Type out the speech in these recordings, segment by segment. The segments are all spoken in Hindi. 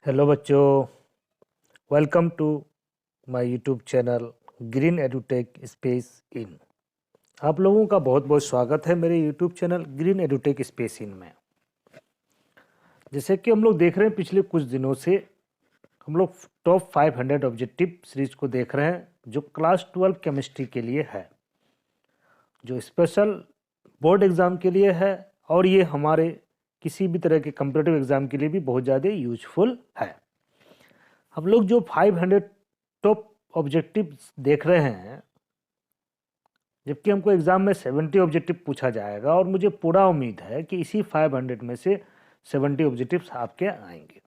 हेलो बच्चों, welcome to my YouTube channel Green Edutech Space In. आप लोगों का बहुत बहुत स्वागत है मेरे YouTube channel Green Edutech Space In में। जैसे कि हम लोग देख रहे हैं, पिछले कुछ दिनों से हम लोग टॉप 500 ऑब्जेक्टिव सीरीज को देख रहे हैं, जो क्लास 12 केमिस्ट्री के लिए है, जो स्पेशल बोर्ड एग्ज़ाम के लिए है, और ये हमारे किसी भी तरह के कम्पिटिटिव एग्ज़ाम के लिए भी बहुत ज़्यादा यूजफुल है। हम लोग जो 500 टॉप ऑब्जेक्टिव देख रहे हैं, जबकि हमको एग्ज़ाम में 70 ऑब्जेक्टिव पूछा जाएगा, और मुझे पूरा उम्मीद है कि इसी 500 में से 70 ऑब्जेक्टिव्स आपके आएंगे।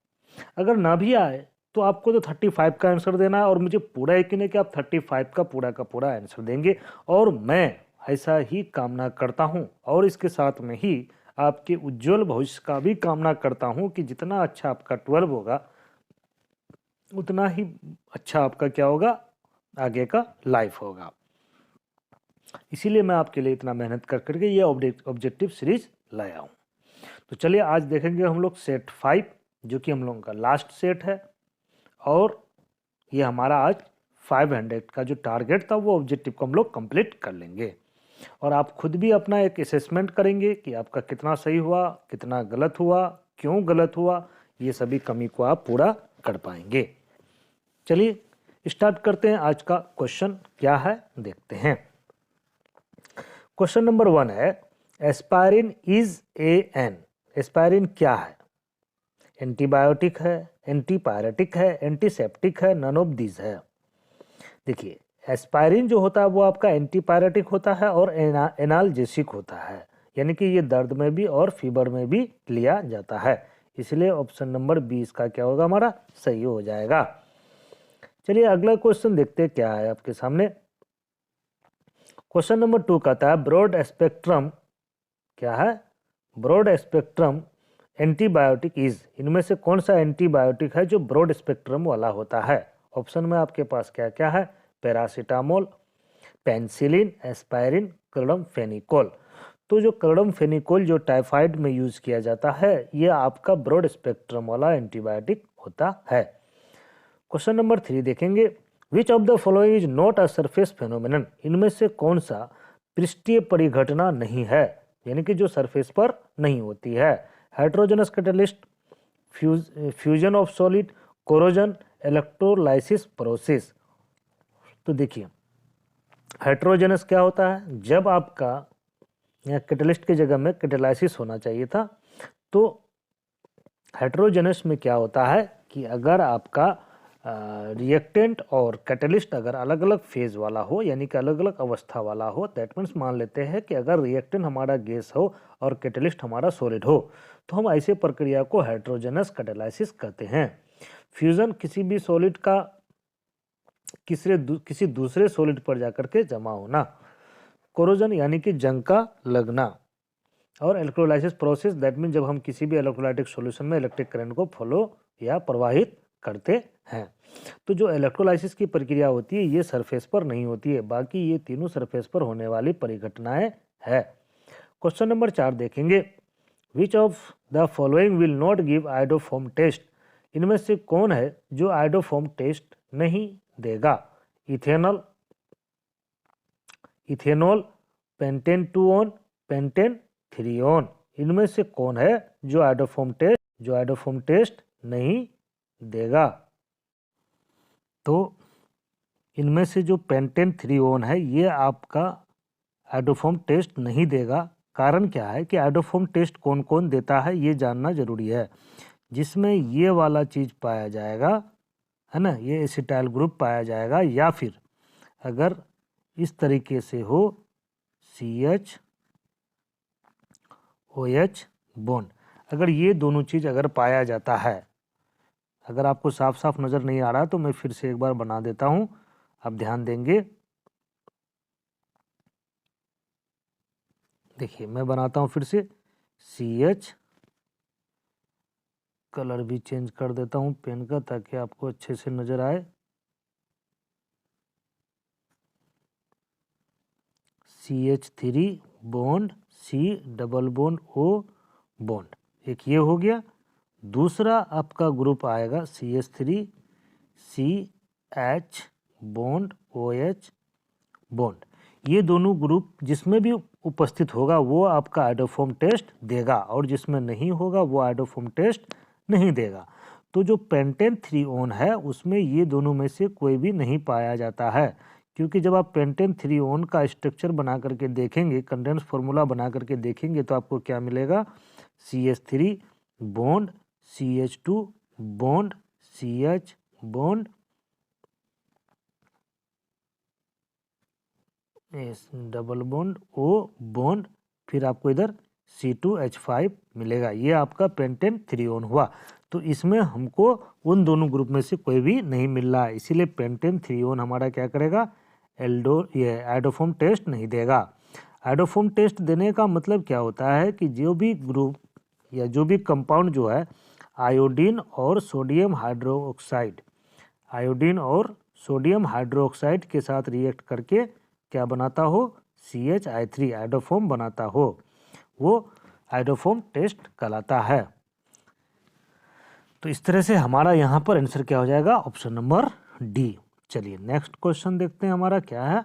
अगर ना भी आए तो आपको तो 35 का आंसर देना है, और मुझे पूरा यकीन है कि आप 35 का पूरा आंसर देंगे, और मैं ऐसा ही कामना करता हूँ। और इसके साथ में ही आपके उज्जवल भविष्य का भी कामना करता हूँ कि जितना अच्छा आपका 12 होगा, उतना ही अच्छा आपका क्या होगा, आगे का लाइफ होगा। इसीलिए मैं आपके लिए इतना मेहनत कर करके ये ऑब्जेक्टिव सीरीज लाया हूँ। तो चलिए आज देखेंगे हम लोग सेट 5, जो कि हम लोगों का लास्ट सेट है, और ये हमारा आज 500 का जो टारगेट था वो ऑब्जेक्टिव को हम लोग कंप्लीट कर लेंगे। और आप खुद भी अपना एक असेसमेंट करेंगे कि आपका कितना सही हुआ, कितना गलत हुआ, क्यों गलत हुआ, ये सभी कमी को आप पूरा कर पाएंगे। चलिए स्टार्ट करते हैं। आज का क्वेश्चन क्या है देखते हैं। क्वेश्चन नंबर 1 है, एस्पायरिन इज एन। एस्पायरिन क्या है? एंटीबायोटिक है, एंटीपायरेटिक है, एंटीसेप्टिक है, नन ऑफ दीज है। देखिए, एस्पायरिन जो होता है वो आपका एंटीपायरेटिक होता है और एनाल्जेसिक होता है, यानी कि ये दर्द में भी और फीवर में भी लिया जाता है। इसलिए ऑप्शन नंबर 20 का क्या होगा, हमारा सही हो जाएगा। चलिए अगला क्वेश्चन देखते हैं क्या है आपके सामने। क्वेश्चन नंबर 2 कहता है, ब्रॉड स्पेक्ट्रम क्या है? Broad spectrum antibiotic is. इनमें से कौन सा एंटीबायोटिक है जो ब्रॉड स्पेक्ट्रम वाला होता है? ऑप्शन में आपके पास क्या क्या है? Paracetamol, penicillin, एस्पायरिन, chloramphenicol. तो जो क्लोरामफेनिकोल जो टाइफाइड में यूज किया जाता है, ये आपका ब्रॉड स्पेक्ट्रम वाला एंटीबायोटिक होता है। क्वेश्चन नंबर 3 देखेंगे, which of the following is not a surface phenomenon. इनमें से कौन सा पृष्ठीय परिघटना नहीं है, यानी कि जो सरफेस पर नहीं होती है? Hydrogenous catalyst, fusion of solid, corrosion, electrolysis process. तो देखिए, हाइड्रोजनस क्या होता है? जब आपका यहाँ कैटलिस्ट की जगह में कैटेलाइसिस होना चाहिए था। तो हाइड्रोजनस में क्या होता है कि अगर आपका रिएक्टेंट और कैटलिस्ट अगर अलग अलग फेज वाला हो, यानी कि अलग अलग अवस्था वाला हो, दैट मीन्स मान लेते हैं कि अगर रिएक्टेंट हमारा गैस हो और कैटलिस्ट हमारा सॉलिड हो, तो हम ऐसे प्रक्रिया को हाइड्रोजनस कैटेलाइसिस कहते हैं। फ्यूजन किसी भी सॉलिड का किसी दूसरे सॉलिड पर जाकर के जमा होना। कोरोजन यानी कि जंग का लगना। और इलेक्ट्रोलाइसिस प्रोसेस, दैट मीन जब हम किसी भी इलेक्ट्रोलाइटिक सॉल्यूशन में इलेक्ट्रिक करंट को फ्लो या प्रवाहित करते हैं। तो जो इलेक्ट्रोलाइसिस की प्रक्रिया होती है ये सरफेस पर नहीं होती है, बाकी ये तीनों सरफेस पर होने वाली परिघटनाएं है। क्वेश्चन नंबर 4 देखेंगे, which of the following will not give iodoform test. इनमें से कौन है जो आयोडोफॉर्म टेस्ट नहीं देगा? Ethanol, ethanol, pentane 2 one, pentane 3 one. इनमें से कौन है जो आयोडोफॉर्म टेस्ट नहीं देगा? तो इनमें से जो पेंटेन 3 ऑन है ये आपका आयोडोफॉर्म टेस्ट नहीं देगा। कारण क्या है कि आयोडोफॉर्म टेस्ट कौन कौन देता है ये जानना जरूरी है। जिसमें ये वाला चीज पाया जाएगा, है ना, ये एसिटाइल ग्रुप पाया जाएगा, या फिर अगर इस तरीके से हो CH OH बॉन्ड, अगर ये दोनों चीज अगर पाया जाता है, अगर आपको साफ साफ नजर नहीं आ रहा तो मैं फिर से एक बार बना देता हूं, आप ध्यान देंगे। देखिए मैं बनाता हूं फिर से, CH, कलर भी चेंज कर देता हूं पेन का ताकि आपको अच्छे से नजर आए। CH3 bond C double bond O bond, एक ये हो गया। दूसरा आपका ग्रुप आएगा CH3 CH bond OH bond. ये दोनों ग्रुप जिसमें भी उपस्थित होगा वो आपका आइडोफॉर्म टेस्ट देगा और जिसमें नहीं होगा वो आइडोफॉर्म टेस्ट नहीं देगा। तो जो पेंटेन 3 ओन है उसमें ये दोनों में से कोई भी नहीं पाया जाता है, क्योंकि जब आप पेंटेन 3 ओन का स्ट्रक्चर बना करके देखेंगे, कंडेंस फार्मूला बना करके देखेंगे, तो आपको क्या मिलेगा, CH3 bond CH2 bond CH bond double bond O bond, फिर आपको इधर C2H5 मिलेगा। ये आपका पेंटेन 3 ओन हुआ। तो इसमें हमको उन दोनों ग्रुप में से कोई भी नहीं मिल रहा है, इसीलिए पेंटेन 3 ओन हमारा क्या करेगा, ये आइडोफॉर्म टेस्ट नहीं देगा। आइडोफॉर्म टेस्ट देने का मतलब क्या होता है कि जो भी ग्रुप या जो भी कंपाउंड जो है आयोडीन और सोडियम हाइड्रोक्साइड, आयोडीन और सोडियम हाइड्रोक्साइड के साथ रिएक्ट करके क्या बनाता हो, CHI3 आइडोफॉर्म बनाता हो, वो आइडोफॉर्म टेस्ट कहलाता है। तो इस तरह से हमारा यहाँ पर आंसर क्या हो जाएगा, ऑप्शन नंबर डी। चलिए नेक्स्ट क्वेश्चन देखते हैं हमारा क्या है।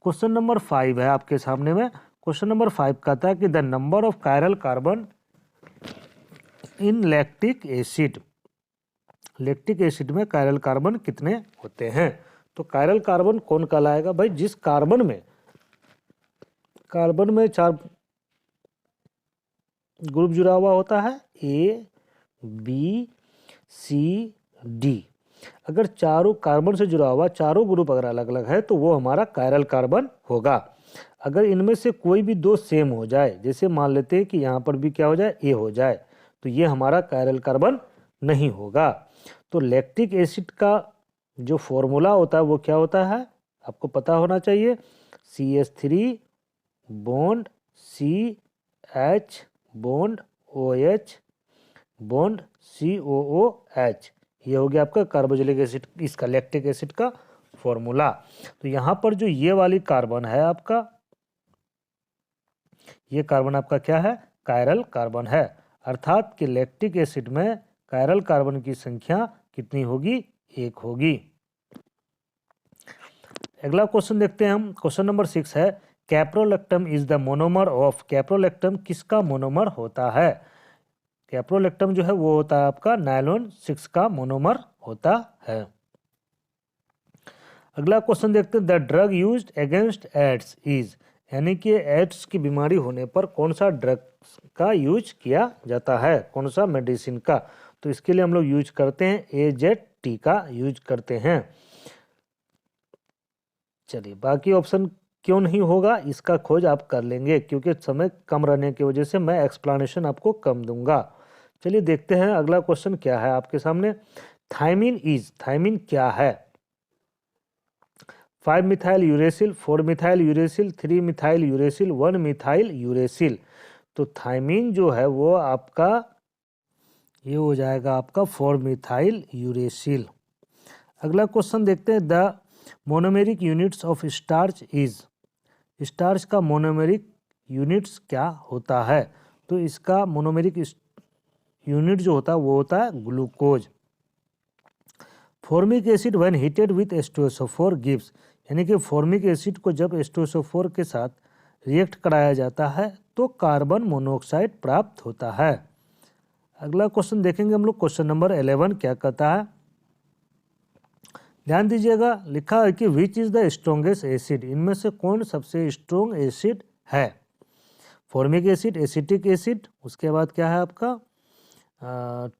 क्वेश्चन नंबर 5 है आपके सामने में। क्वेश्चन नंबर 5 कहता है कि the number of chiral carbon in lactic acid, lactic acid में कायरल कार्बन कितने होते हैं। तो कायरल कार्बन कौन कहलाएगा भाई, जिस कार्बन में 4 ग्रुप जुड़ा हुआ होता है, A B C D। अगर चारों कार्बन से जुड़ा हुआ चारों ग्रुप अगर अलग अलग है तो वो हमारा कायरल कार्बन होगा। अगर इनमें से कोई भी 2 सेम हो जाए, जैसे मान लेते हैं कि यहाँ पर भी क्या हो जाए, A हो जाए, तो ये हमारा कायरल कार्बन नहीं होगा। तो लैक्टिक एसिड का जो फॉर्मूला होता है वो क्या होता है, आपको पता होना चाहिए, CH3 bond CH bond OH bond COOH। ये हो गया आपका कार्बोक्सिलिक एसिड, इसका लैक्टिक एसिड का फॉर्मूला। तो यहाँ पर जो ये वाली कार्बन है आपका, ये कार्बन आपका क्या है, कायरल कार्बन है। अर्थात कि लैक्टिक एसिड में कायरल कार्बन की संख्या कितनी होगी, 1 होगी। अगला क्वेश्चन देखते हैं हम। क्वेश्चन नंबर 6 है, caprolactam is the monomer of, caprolactam किसका मोनोमर होता है। कैप्रोलैक्टम जो है वो होता है आपका नायलॉन 6 का मोनोमर होता है। अगला क्वेश्चन देखते हैं, the drug used against AIDS is, यानी कि एड्स की बीमारी होने पर कौन सा ड्रग का यूज किया जाता है, कौन सा मेडिसिन का। तो इसके लिए हम लोग यूज करते हैं AZT का यूज करते हैं। चलिए बाकी ऑप्शन क्यों नहीं होगा इसका खोज आप कर लेंगे, क्योंकि समय कम रहने की वजह से मैं एक्सप्लेनेशन आपको कम दूंगा। चलिए देखते हैं अगला क्वेश्चन क्या है आपके सामने। थायमिन इज, थायमिन क्या है, 5 methyl uracil, 4 methyl uracil, 3 methyl uracil, 1 methyl uracil. तो थायमिन जो है वो आपका ये हो जाएगा आपका 4 मिथाइल यूरेसिल। अगला क्वेश्चन देखते हैं, the monomeric units of starch is, starch का मोनोमेरिक यूनिट्स क्या होता है। तो इसका मोनोमेरिक यूनिट जो होता है वो होता है glucose. Formic acid when heated with H2SO4 gives, यानी कि फॉर्मिक एसिड को जब H2SO4 के साथ रिएक्ट कराया जाता है तो कार्बन मोनोऑक्साइड प्राप्त होता है। अगला क्वेश्चन देखेंगे हम लोग, क्वेश्चन नंबर 11 क्या कहता है, ध्यान दीजिएगा, लिखा है कि which is the strongest acid, इनमें से कौन सबसे स्ट्रॉन्ग एसिड है। फॉर्मिक एसिड, एसिटिक एसिड, उसके बाद क्या है आपका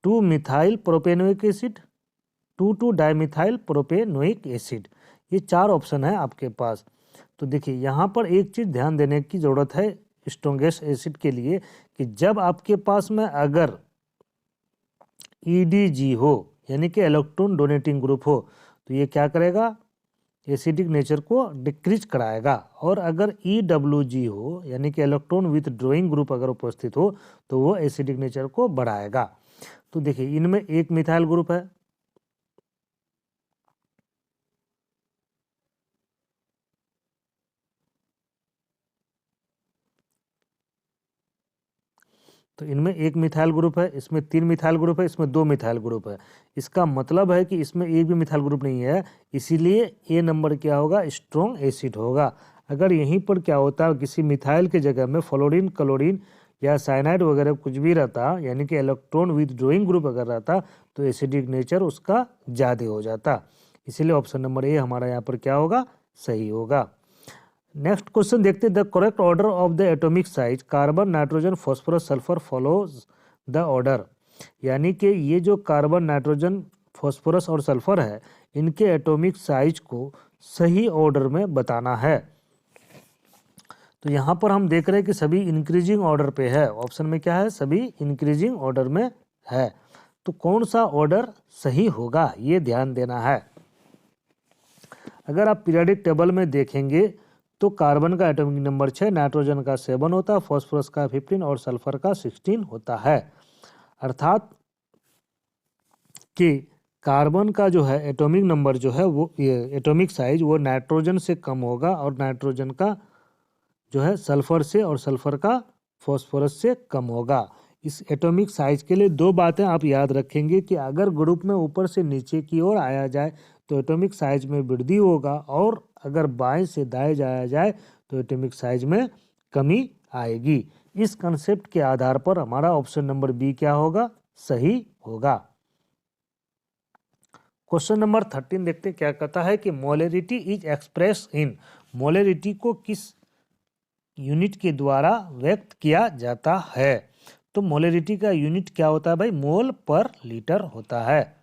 2 methyl propanoic acid, 2 dimethyl propanoic acid. ये 4 ऑप्शन है आपके पास। तो देखिए यहाँ पर एक चीज़ ध्यान देने की ज़रूरत है स्ट्रॉन्गेस्ट एसिड के लिए, कि जब आपके पास में अगर EDG हो, यानी कि इलेक्ट्रॉन डोनेटिंग ग्रुप हो, तो ये क्या करेगा, एसिडिक नेचर को डिक्रीज कराएगा। और अगर EWG हो, यानी कि इलेक्ट्रॉन विथड्रॉइंग ग्रुप अगर उपस्थित हो, तो वो एसिडिक नेचर को बढ़ाएगा। तो देखिए इनमें एक मिथाइल ग्रुप है, तो इनमें एक मिथाइल ग्रुप है, इसमें 3 मिथाइल ग्रुप है, इसमें 2 मिथाइल ग्रुप है। इसका मतलब है कि इसमें एक भी मिथाइल ग्रुप नहीं है, इसीलिए ए नंबर क्या होगा, स्ट्रॉन्ग एसिड होगा। अगर यहीं पर क्या होता है, किसी मिथाइल की जगह में फ्लोरीन, क्लोरीन या साइनाइड वगैरह कुछ भी रहता, यानी कि इलेक्ट्रॉन विथड्रॉइंग ग्रुप अगर रहता, तो एसिडिक नेचर उसका ज़्यादा हो जाता। इसीलिए ऑप्शन नंबर ए हमारा यहाँ पर क्या होगा, सही होगा। नेक्स्ट क्वेश्चन देखते हैं, the correct order of the atomic size carbon, nitrogen, phosphorus, sulphur follows the order. यानी कि ये जो कार्बन, नाइट्रोजन, फास्फोरस और सल्फर है, इनके एटॉमिक साइज को सही ऑर्डर में बताना है। तो यहाँ पर हम देख रहे हैं कि सभी इंक्रीजिंग ऑर्डर पे है। ऑप्शन में क्या है, सभी इंक्रीजिंग ऑर्डर में है। तो कौन सा ऑर्डर सही होगा, ये ध्यान देना है। अगर आप पीरियोडिक टेबल में देखेंगे तो कार्बन का एटॉमिक नंबर 6, नाइट्रोजन का 7 होता है, फास्फोरस का 15 और सल्फर का 16 होता है। अर्थात कि कार्बन का जो है एटॉमिक नंबर जो है वो, ये एटॉमिक साइज वो नाइट्रोजन से कम होगा, और नाइट्रोजन का जो है सल्फर से, और सल्फर का फास्फोरस से कम होगा। इस एटॉमिक साइज के लिए दो बातें आप याद रखेंगे कि अगर ग्रुप में ऊपर से नीचे की ओर आया जाए तो एटॉमिक साइज में वृद्धि होगा, और अगर बाएं से दाएं जाया जाए तो एटॉमिक साइज में कमी आएगी। इस कंसेप्ट के आधार पर हमारा ऑप्शन नंबर बी क्या होगा, सही होगा। क्वेश्चन नंबर 13 देखते हैं, क्या कहता है कि molarity is express in. Molarity को किस यूनिट के द्वारा व्यक्त किया जाता है। तो मोलरिटी का यूनिट क्या होता है भाई, मोल पर लीटर होता है।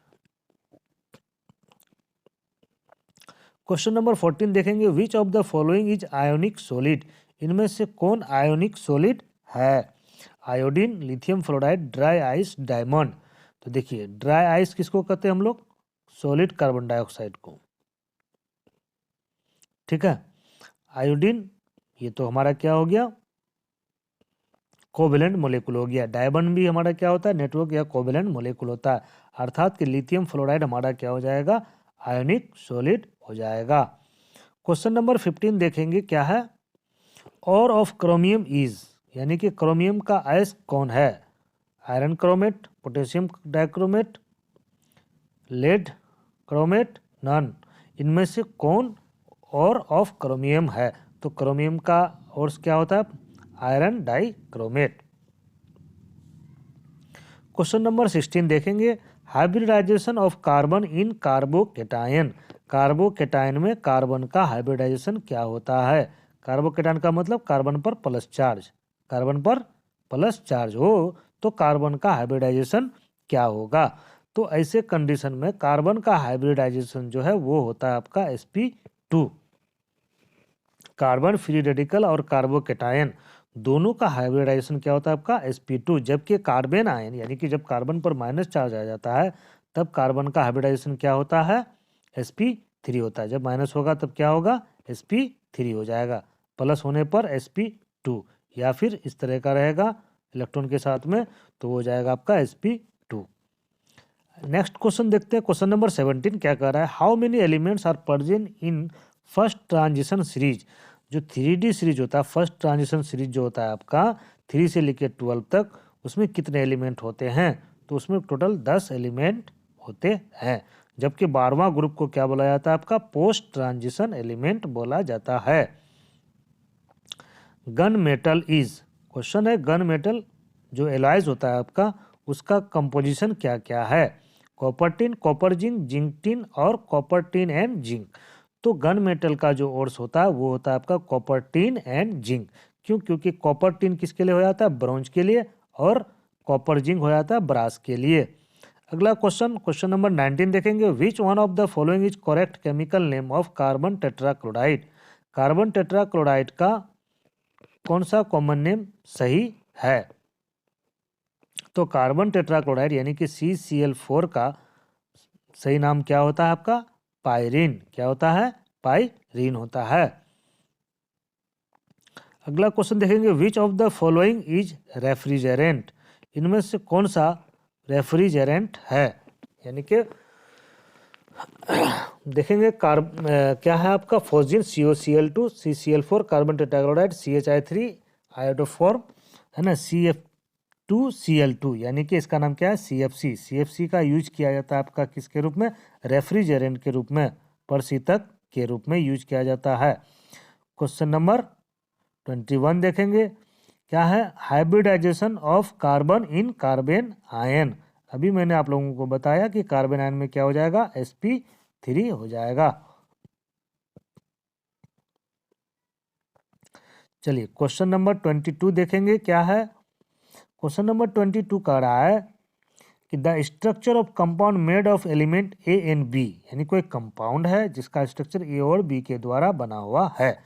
क्वेश्चन नंबर 14 देखेंगे, which of the following is ionic solid. इनमें से कौन आयोनिक सॉलिड है। Iodine, lithium fluoride, dry ice, diamond. तो देखिए ड्राई आइस किसको कहते हैं हम लोग, सॉलिड कार्बन डाइऑक्साइड को। ठीक है, आयोडीन ये तो हमारा क्या हो गया, कोवेलेंट मोलेकुल हो गया। डायमंड भी हमारा क्या होता है, नेटवर्क या कोवेलेंट मोलेकुल होता है। अर्थात कि लिथियम फ्लोराइड हमारा क्या हो जाएगा, आयोनिक सॉलिड हो जाएगा। क्वेश्चन नंबर 15 देखेंगे, क्या है, और ऑफ क्रोमियम इज, यानी कि क्रोमियम का अयस्क कौन है। Iron chromate, potassium dichromate, lead chromate, none. इनमें से कौन और ऑफ क्रोमियम है। तो क्रोमियम का और क्या होता है, आयरन डाइक्रोमेट। क्वेश्चन नंबर 16 देखेंगे, hybridisation of carbon in carbocation. Carbocation में कार्बन का हाइब्रिडाइजेशन क्या होता है। कार्बोकेटायन का मतलब कार्बन पर प्लस चार्ज, कार्बन पर प्लस चार्ज हो तो कार्बन का हाइब्रिडाइजेशन क्या होगा। तो ऐसे कंडीशन में कार्बन का हाइब्रिडाइजेशन जो है वो होता है आपका sp2। कार्बन फ्री रेडिकल और कार्बोकेटायन दोनों का हाइब्रिडाइजेशन क्या होता है आपका sp2। जबकि कार्बन आयन, यानी कि जब कार्बन पर माइनस चार्ज आ जाता है तब कार्बन का हाइब्रिडाइजेशन क्या होता है, sp3 होता है। जब माइनस होगा तब क्या होगा, sp3 हो जाएगा। प्लस होने पर sp2, या फिर इस तरह का रहेगा इलेक्ट्रॉन के साथ में, तो हो जाएगा आपका sp2। नेक्स्ट क्वेश्चन देखते हैं, क्वेश्चन नंबर 17 क्या कह रहा है, how many elements are present in first transition series. जो 3D सीरीज होता है, फर्स्ट ट्रांजिशन सीरीज जो होता है आपका 3 से लेकर 12 तक, उसमें कितने एलिमेंट होते हैं। तो उसमें टोटल 10 एलिमेंट होते हैं। जबकि 12वां ग्रुप को क्या बोला जाता है आपका, पोस्ट ट्रांजिशन एलिमेंट बोला जाता है। गन मेटल इज, क्वेश्चन है गन मेटल जो एलॉयज होता है आपका, उसका कंपोजिशन क्या क्या है। Copper tin, copper zinc, zinc tin और कॉपर टिन एंड जिंक। तो गन मेटल का जो ओर्स होता है वो होता है आपका कॉपर टिन एंड जिंक। क्यों, क्योंकि कॉपर टिन किसके लिए हो जाता है, ब्रॉन्ज के लिए, और कॉपर जिंक हो जाता है ब्रास के लिए। अगला क्वेश्चन, क्वेश्चन नंबर 19 देखेंगे, which one of the following is correct chemical name of carbon tetrachloride. Carbon tetrachloride का कौन सा कॉमन नेम सही है। तो कार्बन टेट्राक्लोराइड यानी कि CCl4 का सही नाम क्या होता है आपका, पायरीन। क्या होता है, पायरीन होता है। अगला क्वेश्चन देखेंगे, which of the following is refrigerant. इनमें से कौन सा रेफ्रिजरेंट है। यानी कि देखेंगे क्या है आपका, फोजिन, COCl2, CCl4, carbon tetrachloride, CHI3 iodoform है ना, CF Cl2 यानी कि इसका नाम क्या है CFC। CFC का यूज किया जाता है आपका किसके रूप में, रेफ्रिजरेंट के रूप में, प्रशीतक के रूप में यूज किया जाता है। क्वेश्चन नंबर 21 देखेंगे, क्या है hybridisation of carbon in carbon ion. अभी मैंने आप लोगों को बताया कि कार्बन आयन में क्या हो जाएगा, sp3 हो जाएगा। चलिए क्वेश्चन नंबर 22 देखेंगे, क्या है क्वेश्चन नंबर 22 कह रहा है कि the structure of compound made of element A and B, यानी कोई कंपाउंड है जिसका स्ट्रक्चर ए और बी के द्वारा बना हुआ है।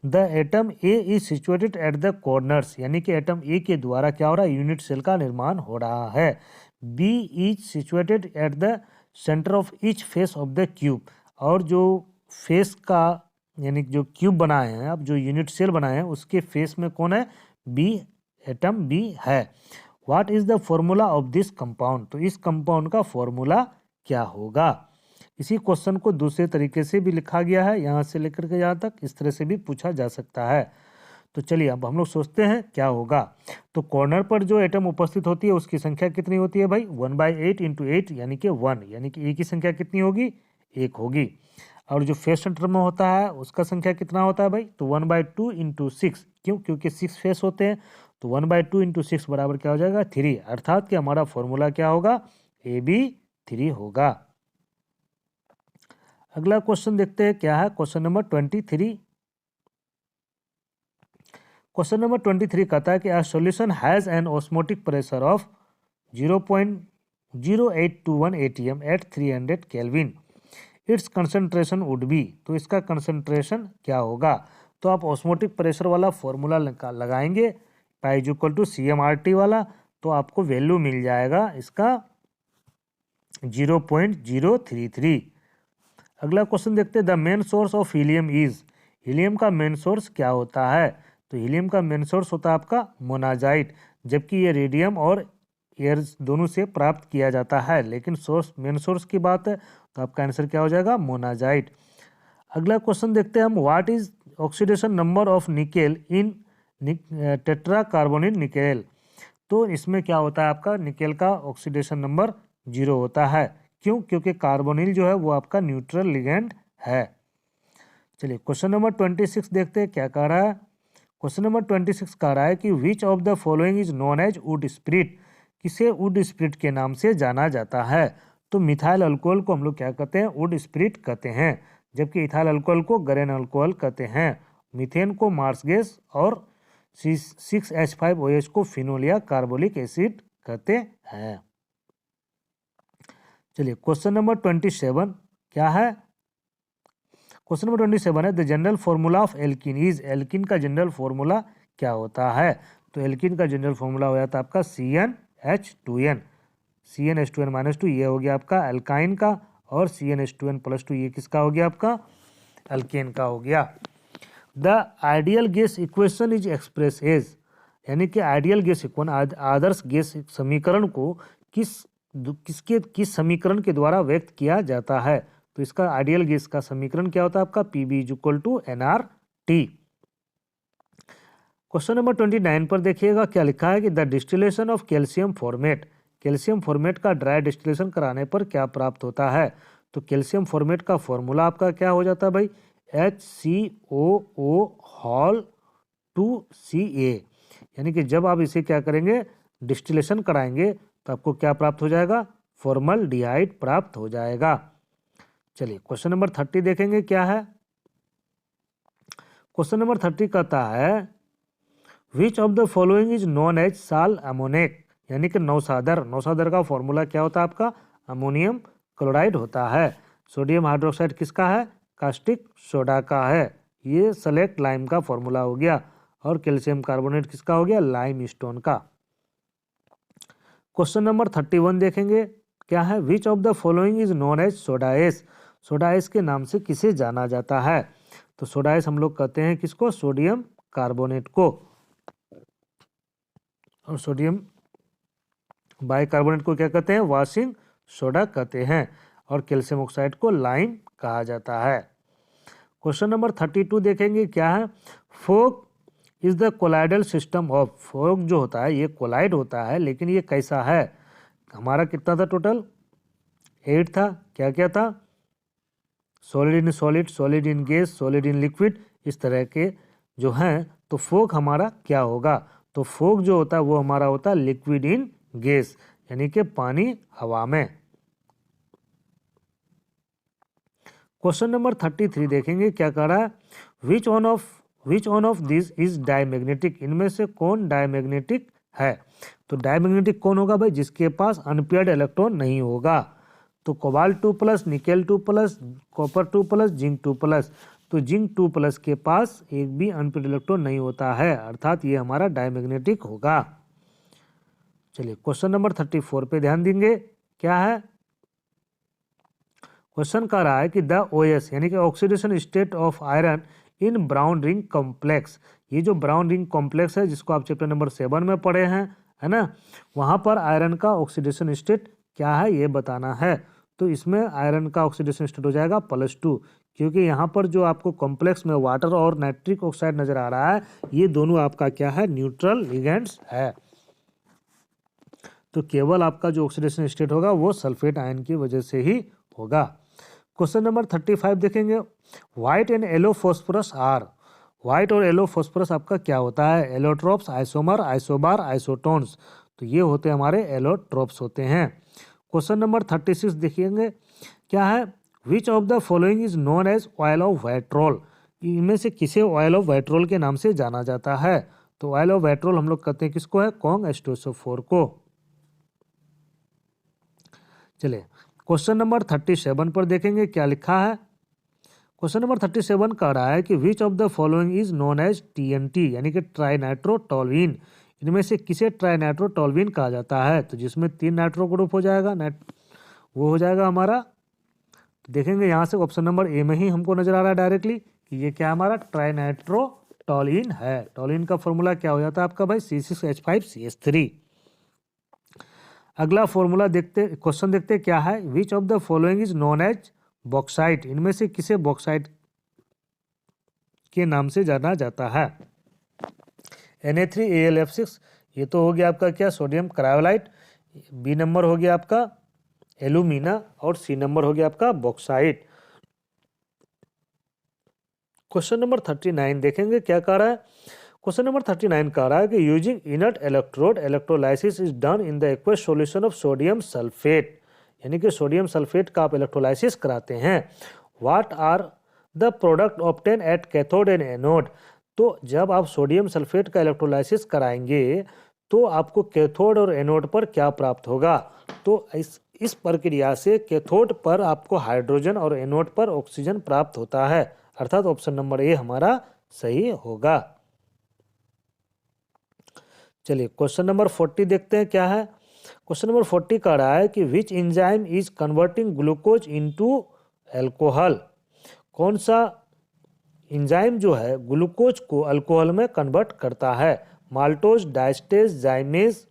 The atom A is situated at the corners, यानी कि एटम ए के द्वारा क्या हो रहा है, यूनिट सेल का निर्माण हो रहा है। B is situated at the centre of each face of the cube, और जो फेस का यानी जो क्यूब बनाए हैं, अब जो यूनिट सेल बनाए हैं उसके फेस में कौन है, बी, एटम बी है। What is the formula of this compound, तो इस कंपाउंड का फॉर्मूला क्या होगा। इसी क्वेश्चन को दूसरे तरीके से भी लिखा गया है, यहाँ से लेकर के यहाँ तक इस तरह से भी पूछा जा सकता है। तो चलिए अब हम लोग सोचते हैं क्या होगा। तो कॉर्नर पर जो एटम उपस्थित होती है उसकी संख्या कितनी होती है भाई, 1/8 × 8 यानी कि 1, यानी कि ए की संख्या कितनी होगी, 1 होगी। और जो फेस सेंटर में होता है उसका संख्या कितना होता है भाई, तो 1/2 × 6, क्यों, क्योंकि 6 फेस होते हैं, तो 1/2 × 6 बराबर क्या हो जाएगा, 3, अर्थात कि हमारा फॉर्मूला क्या होगा, AB3 होगा। अगला क्वेश्चन देखते हैं, क्या है क्वेश्चन नंबर 23। क्वेश्चन नंबर 23 कहता है कि a solution has an osmotic pressure of 0.0821 atm at 300 kelvin, its concentration would be, तो इसका कंसंट्रेशन क्या होगा। तो आप ऑस्मोटिक प्रेशर वाला फॉर्मूला लगाएंगे, pi is equal to CMRT वाला, तो आपको वैल्यू मिल जाएगा इसका 0.033। अगला क्वेश्चन देखते हैं, the main source of helium is, helium का मेन सोर्स क्या होता है। तो हीलियम का मेन सोर्स होता है आपका मोनाजाइट, जबकि ये रेडियम और एयर दोनों से प्राप्त किया जाता है, लेकिन सोर्स मेन सोर्स की बात है तो आपका आंसर क्या हो जाएगा, मोनाजाइट। अगला क्वेश्चन देखते हैं हम, what is oxidation number of nickel in tetra carbonyl nickel. तो इसमें क्या होता है आपका, निकेल का ऑक्सीडेशन नंबर 0 होता है, क्यों, क्योंकि कार्बोनिल जो है वो आपका न्यूट्रल लिगेंड है। चलिए क्वेश्चन नंबर 26 देखते हैं क्या कह रहा है। क्वेश्चन नंबर 26 कह रहा है कि which of the following is known as wood spirit, किसे वुड स्प्रिट के नाम से जाना जाता है। तो मिथाइल अल्कोहल को हम लोग क्या कहते हैं, वुड स्प्रिट कहते हैं, जबकि इथाइल अल्कोहल को गरेन अल्कोहल कहते हैं, मीथेन को मार्स गैस और 6H5OH को फिनोल या कार्बोलिक एसिड कहते हैं। चलिए क्वेश्चन नंबर 27 क्या है, क्वेश्चन नंबर 27 है, the general formula of alkyne is, alkyne का जनरल फॉर्मूला क्या होता है। तो एल्किन का जनरल फॉर्मूला हो जाता है आपका CnH2n, CnH2n-2, ये हो गया आपका एल्काइन का, और CnH2n+2 ये किसका हो गया आपका, अल्केन का हो गया। The ideal gas equation is express as, यानी कि आइडियल गैस इक्वेशन, आदर्श गैस समीकरण को किस समीकरण के द्वारा व्यक्त किया जाता है। तो इसका आइडियल गैस का समीकरण क्या होता है आपका, Pb = nRT। क्वेश्चन नंबर 29 पर देखिएगा क्या लिखा है कि the distillation of calcium formate, calcium formate का ड्राई डिस्टिलेशन कराने पर क्या प्राप्त होता है। तो कैल्शियम फॉर्मेट का फॉर्मूला आपका क्या हो जाता है भाई, HCOO2Ca, यानी कि जब आप इसे क्या करेंगे, डिस्टिलेशन कराएंगे तो आपको क्या प्राप्त हो जाएगा, फॉर्मल्डिहाइड प्राप्त हो जाएगा। चलिए क्वेश्चन नंबर 30 देखेंगे क्या है। क्वेश्चन नंबर 30 कहता है which of the following is known as sal ammoniac, यानी कि नौसादर, नौसादर का फॉर्मूला क्या होता है आपका, अमोनियम क्लोराइड होता है। सोडियम हाइड्रोक्साइड किसका है, कास्टिक सोडा का है, ये सेलेक्ट लाइम का फॉर्मूला हो गया। और कैल्शियम कार्बोनेट किसका हो गया, लाइम स्टोन का। क्वेश्चन नंबर 31 देखेंगे क्या है, which of the following is known as soda ash, soda ash के नाम से किसे जाना जाता है। तो सोडा एस हम लोग कहते हैं किसको, सोडियम कार्बोनेट को, और सोडियम बाइकार्बोनेट को क्या कहते हैं, वॉशिंग सोडा कहते हैं, और कैल्शियम ऑक्साइड को लाइम कहा जाता है। क्वेश्चन नंबर 32 देखेंगे क्या है, fog is the colloidal system of, fog जो होता है ये कोलाइड होता है, लेकिन ये कैसा है, हमारा कितना था टोटल 8 था, क्या क्या था, solid in solid, solid in gas, solid in liquid, इस तरह के जो हैं। तो फोक हमारा क्या होगा, तो फोक जो होता है वो हमारा होता है लिक्विड इन गैस, यानी कि पानी हवा में। क्वेश्चन नंबर 33 देखेंगे क्या कह रहा है, which one of this is diamagnetic, इनमें से कौन डायमैग्नेटिक है। तो डायमैग्नेटिक कौन होगा भाई, जिसके पास अनपेयर्ड इलेक्ट्रॉन नहीं होगा। तो cobalt 2 plus, nickel 2 plus, copper 2 plus, zinc 2 plus. तो जिंक 2 प्लस के पास एक भी अनपेयर्ड इलेक्ट्रॉन नहीं होता है, अर्थात ये हमारा डायमैग्नेटिक होगा। चलिए क्वेश्चन नंबर 34 पे ध्यान देंगे, क्या है क्वेश्चन कह रहा है कि द ओएस यानी कि oxidation state of iron in brown ring complex, ये जो ब्राउन रिंग कॉम्प्लेक्स है जिसको आप चैप्टर नंबर 7 में पढ़े हैं, है ना, वहाँ पर आयरन का ऑक्सीडेशन स्टेट क्या है ये बताना है। तो इसमें आयरन का ऑक्सीडेशन स्टेट हो जाएगा +2, क्योंकि यहाँ पर जो आपको कॉम्प्लेक्स में वाटर और नाइट्रिक ऑक्साइड नजर आ रहा है, ये दोनों आपका क्या है, न्यूट्रल लिगेंड्स है। तो केवल आपका जो ऑक्सीडेशन स्टेट होगा वो सल्फेट आयन की वजह से ही होगा। क्वेश्चन नंबर 35 देखेंगे, white and yellow phosphorus are, white और येलो फॉस्फोरस आपका क्या होता है, एलोट्रोप्स, आइसोमर, आइसोबार, आइसोटोन्स। तो ये होते हमारे एलोट्रोप्स होते हैं। क्वेश्चन नंबर 36 देखिएंगे, क्या है, which of the following is known as oil of vitriol, इनमें से किसे ऑयल ऑफ वाइट्रोल के नाम से जाना जाता है। तो ऑयल ऑफ वाइट्रोल हम लोग कहते हैं किसको है, कॉन्ग H2SO4 को। चलिए क्वेश्चन नंबर 37 पर देखेंगे क्या लिखा है। क्वेश्चन नंबर 37 कह रहा है कि which of the following is known as TNT, यानी कि ट्राइनाइट्रोटोल्यूइन, इनमें से किसे ट्राइनाइट्रोटोल्यूइन कहा जाता है। तो जिसमें 3 नाइट्रो ग्रुप हो जाएगा, वो हो जाएगा हमारा, तो देखेंगे यहाँ से ऑप्शन नंबर ए में ही हमको नजर आ रहा है डायरेक्टली कि ये क्या हमारा ट्राइनाइट्रोटोल्यूइन है। टोल्यूइन का फॉर्मूला क्या हो जाता है आपका भाई, C6H5CH3। अगला फॉर्मूला देखते, क्वेश्चन देखते क्या है, which of the following is known as bauxite, इनमें से किसे बॉक्साइट के नाम से जाना जाता है। Na3AlF6, ये तो हो गया आपका क्या, सोडियम क्रायोलाइट, बी नंबर हो गया आपका एलुमिना, और सी नंबर हो गया आपका बॉक्साइट। क्वेश्चन नंबर 39 देखेंगे क्या कह रहा है। क्वेश्चन नंबर 39 कह रहा है कि using inert electrode electrolysis is done in the aqueous solution of sodium sulphate, यानी कि सोडियम सल्फेट का आप इलेक्ट्रोलाइसिस कराते हैं। What are the product obtain at cathode and anode, तो जब आप सोडियम सल्फेट का इलेक्ट्रोलाइसिस कराएंगे तो आपको कैथोड और एनोड पर क्या प्राप्त होगा। तो इस प्रक्रिया से कैथोड पर आपको हाइड्रोजन और एनोड पर ऑक्सीजन प्राप्त होता है, अर्थात ऑप्शन नंबर ए हमारा सही होगा। चलिए क्वेश्चन नंबर 40 देखते हैं क्या है। क्वेश्चन नंबर 40 कह रहा है कि which enzyme is converting glucose into alcohol, कौन सा एंजाइम जो है ग्लूकोज को अल्कोहल में कन्वर्ट करता है। Maltose, diastase, जाइमेज,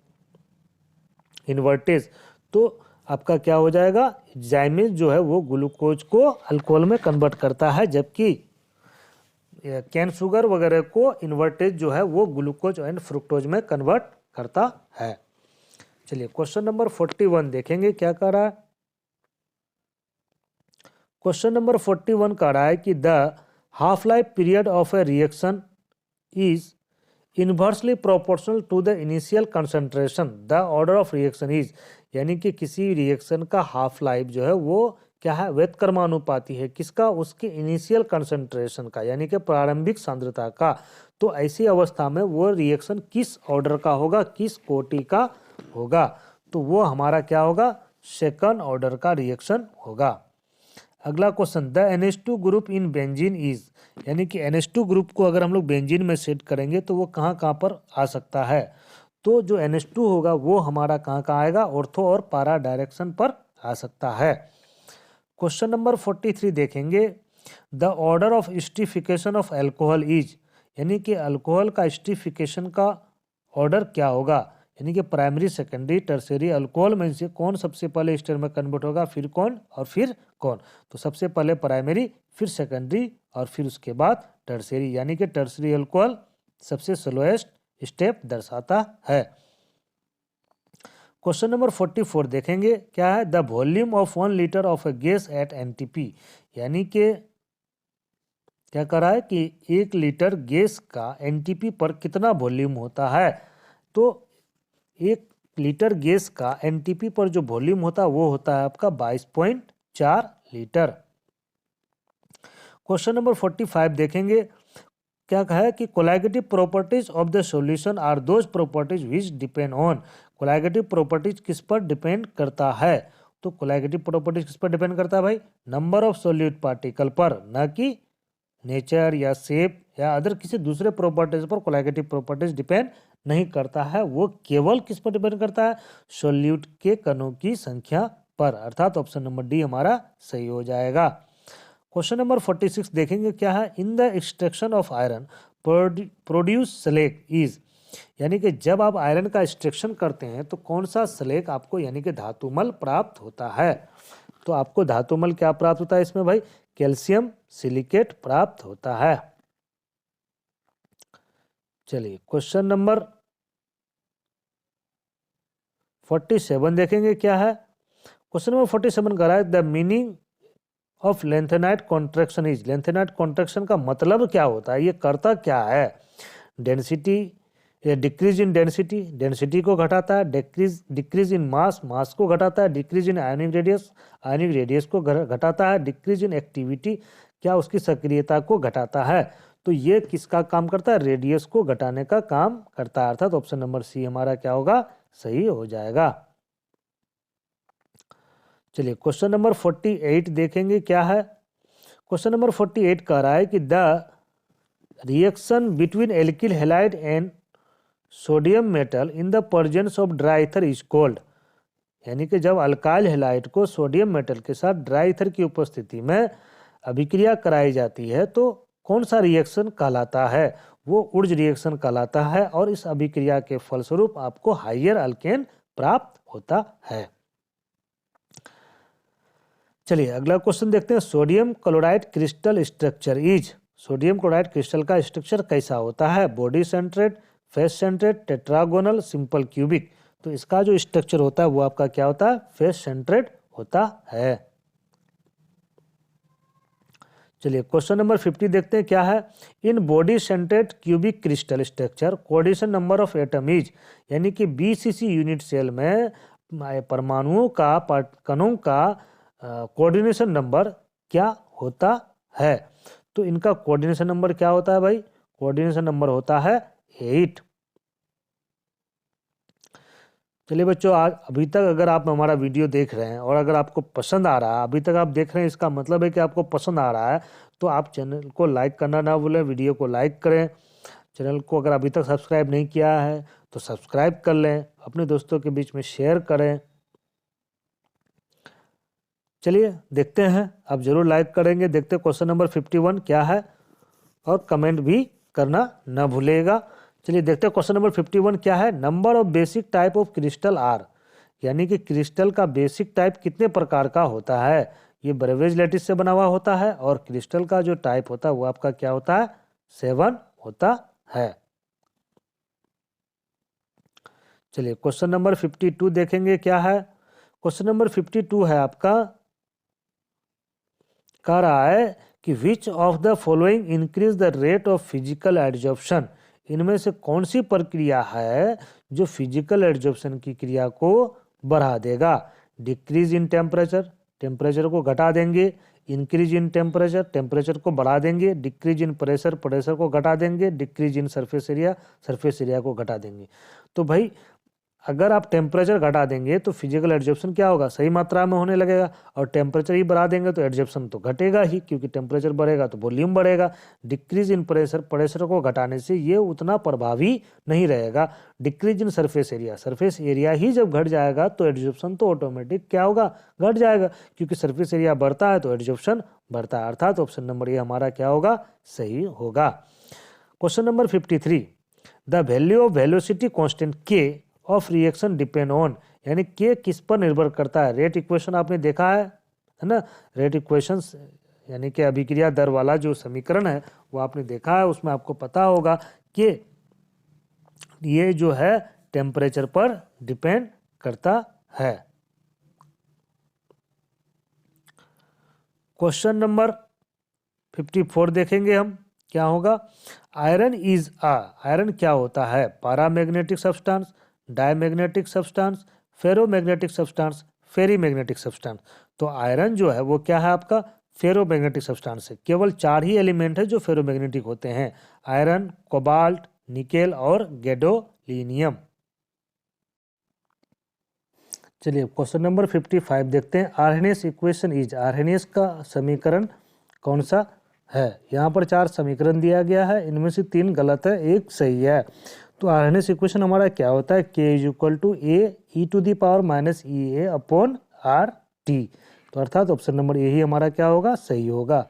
invertase. तो आपका क्या हो जाएगा, जाइमेज जो है वो ग्लूकोज को अल्कोहल में कन्वर्ट करता है, जबकि कैन शुगर वगैरह को इन्वर्टेज जो है वो ग्लूकोज एंड फ्रुक्टोज में कन्वर्ट करता है। चलिए क्वेश्चन नंबर 41 देखेंगे क्या कह रहा है। क्वेश्चन नंबर 41 कह रहा है कि the half life period of a reaction is inversely proportional to the initial concentration, the order of reaction is, यानी कि किसी रिएक्शन का हाफ लाइफ जो है वो क्या है, व्युत्क्रमानुपाती है किसका, उसके इनिशियल कंसंट्रेशन का, यानी कि प्रारंभिक सांद्रता का। तो ऐसी अवस्था में वो रिएक्शन किस ऑर्डर का होगा, किस कोटि का होगा, तो वो हमारा क्या होगा, सेकंड ऑर्डर का रिएक्शन होगा। अगला question, the NH2 group in benzene is, यानी कि NH2 ग्रुप को अगर हम लोग बेंजीन में सेट करेंगे तो वो कहाँ कहाँ पर आ सकता है। तो जो NH2 होगा वो हमारा कहाँ कहाँ आएगा, ऑर्थो और पारा डायरेक्शन पर आ सकता है। क्वेश्चन नंबर 43 देखेंगे, the order of esterification of alcohol is, यानी कि अल्कोहल का स्टीफिकेशन का ऑर्डर क्या होगा, यानी कि प्राइमरी, सेकेंडरी, टर्सरी, अल्कोहल में से कौन सबसे पहले एस्टर में कन्वर्ट होगा, फिर कौन और फिर कौन। तो सबसे पहले प्राइमरी, फिर सेकेंडरी और फिर उसके बाद टर्सरी, यानी कि टर्सरी अल्कोहल, सबसे स्लोएस्ट स्टेप दर्शाता है। क्वेश्चन नंबर 44 देखेंगे क्या है, the volume of 1 litre of A gas at NTP, यानी कि क्या कह रहा है कि 1 लीटर गैस का एनटीपी पर कितना वॉल्यूम होता है। तो 1 लीटर गैस का एनटीपी पर जो वॉल्यूम होता है वो होता है आपका 22.4 लीटर। क्वेश्चन नंबर 45 देखेंगे क्या कहा है कि colligative properties of the solution are those properties which depend on, colligative properties किस पर डिपेंड करता है। तो कोलैगेटिव प्रॉपर्टीज किस पर डिपेंड करता है भाई, नंबर ऑफ सॉल्यूट पार्टिकल पर, न कि नेचर या शेप या अदर किसी दूसरे प्रॉपर्टीज पर कोलैगेटिव प्रॉपर्टीज डिपेंड नहीं करता है। वो केवल किस पर डिपेंड करता है, सॉल्यूट के कणों की संख्या पर, अर्थात ऑप्शन नंबर डी हमारा सही हो जाएगा। क्वेश्चन नंबर 46 देखेंगे क्या है, in the extraction of iron produce slag is, यानी कि जब आप आयरन का एक्सट्रैक्शन करते हैं तो कौन सा स्लेग आपको यानी कि धातुमल प्राप्त होता है। तो आपको धातुमल क्या प्राप्त होता है इसमें भाई, कैल्शियम सिलिकेट प्राप्त होता है। चलिए क्वेश्चन नंबर 47 देखेंगे क्या है, क्वेश्चन नंबर 47 कह रहा है the meaning of lanthanide contraction is, lanthanide contraction का मतलब क्या होता है, ये करता क्या है। Density, decrease in density, density को घटाता है, डिक्रीज इन मास, मास को घटाता है, decrease in ionic radius, ionic radius को घटाता है, डिक्रीज इन एक्टिविटी, क्या उसकी सक्रियता को घटाता है। तो ये किसका काम करता है, रेडियस को घटाने का काम करता है, अर्थात ऑप्शन नंबर सी हमारा क्या होगा, सही हो जाएगा। चलिए क्वेश्चन नंबर 48 देखेंगे क्या है, क्वेश्चन नंबर 48 कह रहा है कि the reaction between alkyl halide and sodium metal in the presence of dry ether is called, यानी कि जब अल्काइल हैलाइड को सोडियम मेटल के साथ ड्राई ईथर की उपस्थिति में अभिक्रिया कराई जाती है तो कौन सा रिएक्शन कहलाता है, वो उर्ज रिएक्शन कहलाता है, और इस अभिक्रिया के फलस्वरूप आपको हाइयर अल्केन प्राप्त होता है। चलिए अगला क्वेश्चन देखते हैं, sodium chloride crystal structure is, sodium chloride crystal का स्ट्रक्चर कैसा होता है, body centred, face centred, tetragonal, simple cubic. तो इसका जो स्ट्रक्चर होता है वो आपका क्या होता है, फेस सेंट्रेड होता है। चलिए क्वेश्चन नंबर 50 देखते हैं क्या है, in body centred cubic crystal structure coordination number of atom is, यानी कि बीसीसी यूनिट सेल में परमाणुओं का कणों का कोऑर्डिनेशन नंबर क्या होता है। तो इनका कोऑर्डिनेशन नंबर क्या होता है भाई, कोऑर्डिनेशन नंबर होता है 8। चलिए बच्चों, आज अभी तक अगर आप हमारा वीडियो देख रहे हैं और अगर आपको पसंद आ रहा है, अभी तक आप देख रहे हैं इसका मतलब है कि आपको पसंद आ रहा है, तो आप चैनल को लाइक करना ना भूलें, वीडियो को लाइक करें। चैनल को अगर अभी तक सब्सक्राइब नहीं किया है तो सब्सक्राइब कर लें, अपने दोस्तों के बीच में शेयर करें। चलिए देखते हैं, आप जरूर लाइक करेंगे। देखते हैं क्वेश्चन नंबर 51 क्या है, और कमेंट भी करना ना भूलेगा। चलिए देखते हैं क्वेश्चन नंबर 51 क्या है, number of basic type of crystal are, यानी कि क्रिस्टल का बेसिक टाइप कितने प्रकार का होता है। ये ब्रेवेज लैटिस से बना हुआ होता है, और क्रिस्टल का जो टाइप होता है वो आपका क्या होता है, 7 होता है। चलिए क्वेश्चन नंबर 52 देखेंगे क्या है, क्वेश्चन नंबर 52 है आपका, कह रहा है कि which of the following increase the rate of physical adsorption, इनमें से कौन सी प्रक्रिया है जो फिजिकल एड्जॉर्प्शन की क्रिया को बढ़ा देगा। डिक्रीज इन टेम्परेचर, टेम्परेचर को घटा देंगे, इंक्रीज इन टेम्परेचर, टेम्परेचर को बढ़ा देंगे, डिक्रीज इन प्रेशर, प्रेशर को घटा देंगे, decrease in surface area, surface area को घटा देंगे। तो भाई अगर आप टेम्परेचर घटा देंगे तो फिजिकल एड्जॉर्प्शन क्या होगा, सही मात्रा में होने लगेगा, और टेम्परेचर ही बढ़ा देंगे तो एड्जॉर्प्शन तो घटेगा ही, क्योंकि टेम्परेचर बढ़ेगा तो वॉल्यूम बढ़ेगा। डिक्रीज इन प्रेशर, प्रेशर को घटाने से ये उतना प्रभावी नहीं रहेगा। Decrease in surface area, surface area ही जब घट जाएगा तो एड्जॉर्प्शन तो ऑटोमेटिक क्या होगा, घट जाएगा, क्योंकि सरफेस एरिया बढ़ता है तो एड्जॉर्प्शन बढ़ता है, अर्थात ऑप्शन नंबर ये हमारा क्या होगा, सही होगा। Question number 53, the value of velocity constant के ऑफ रिएक्शन डिपेंड ऑन, यानी के किस पर निर्भर करता है। रेट इक्वेशन आपने देखा है ना, रेट इक्वेशन यानी कि अभिक्रिया दर वाला जो समीकरण है वो आपने देखा है, उसमें आपको पता होगा कि ये जो है टेम्परेचर पर डिपेंड करता है। क्वेश्चन नंबर 54 देखेंगे हम, क्या होगा। आयरन क्या होता है? Paramagnetic substance, diamagnetic substance, ferromagnetic substance, ferrimagnetic substance. तो आयरन जो है वो क्या है आपका? फेरोमैग्नेटिक सब्सटेंस है। केवल 4 ही एलिमेंट है जो फेरोमैग्नेटिक होते हैं, आयरन, कोबाल्ट, निकेल और गैडोलीनियम। चलिए क्वेश्चन नंबर 55 देखते हैं। आर्हेनियस इक्वेशन इज, आर्हेनियस का समीकरण कौन सा है? यहाँ पर 4 समीकरण दिया गया है, इनमें से 3 गलत है, 1 सही है। तो आर्हेनियस इक्वेशन हमारा क्या होता है? K = A e⁻ upon RT। तो अर्थात ऑप्शन नंबर ए ही हमारा क्या होगा? सही होगा।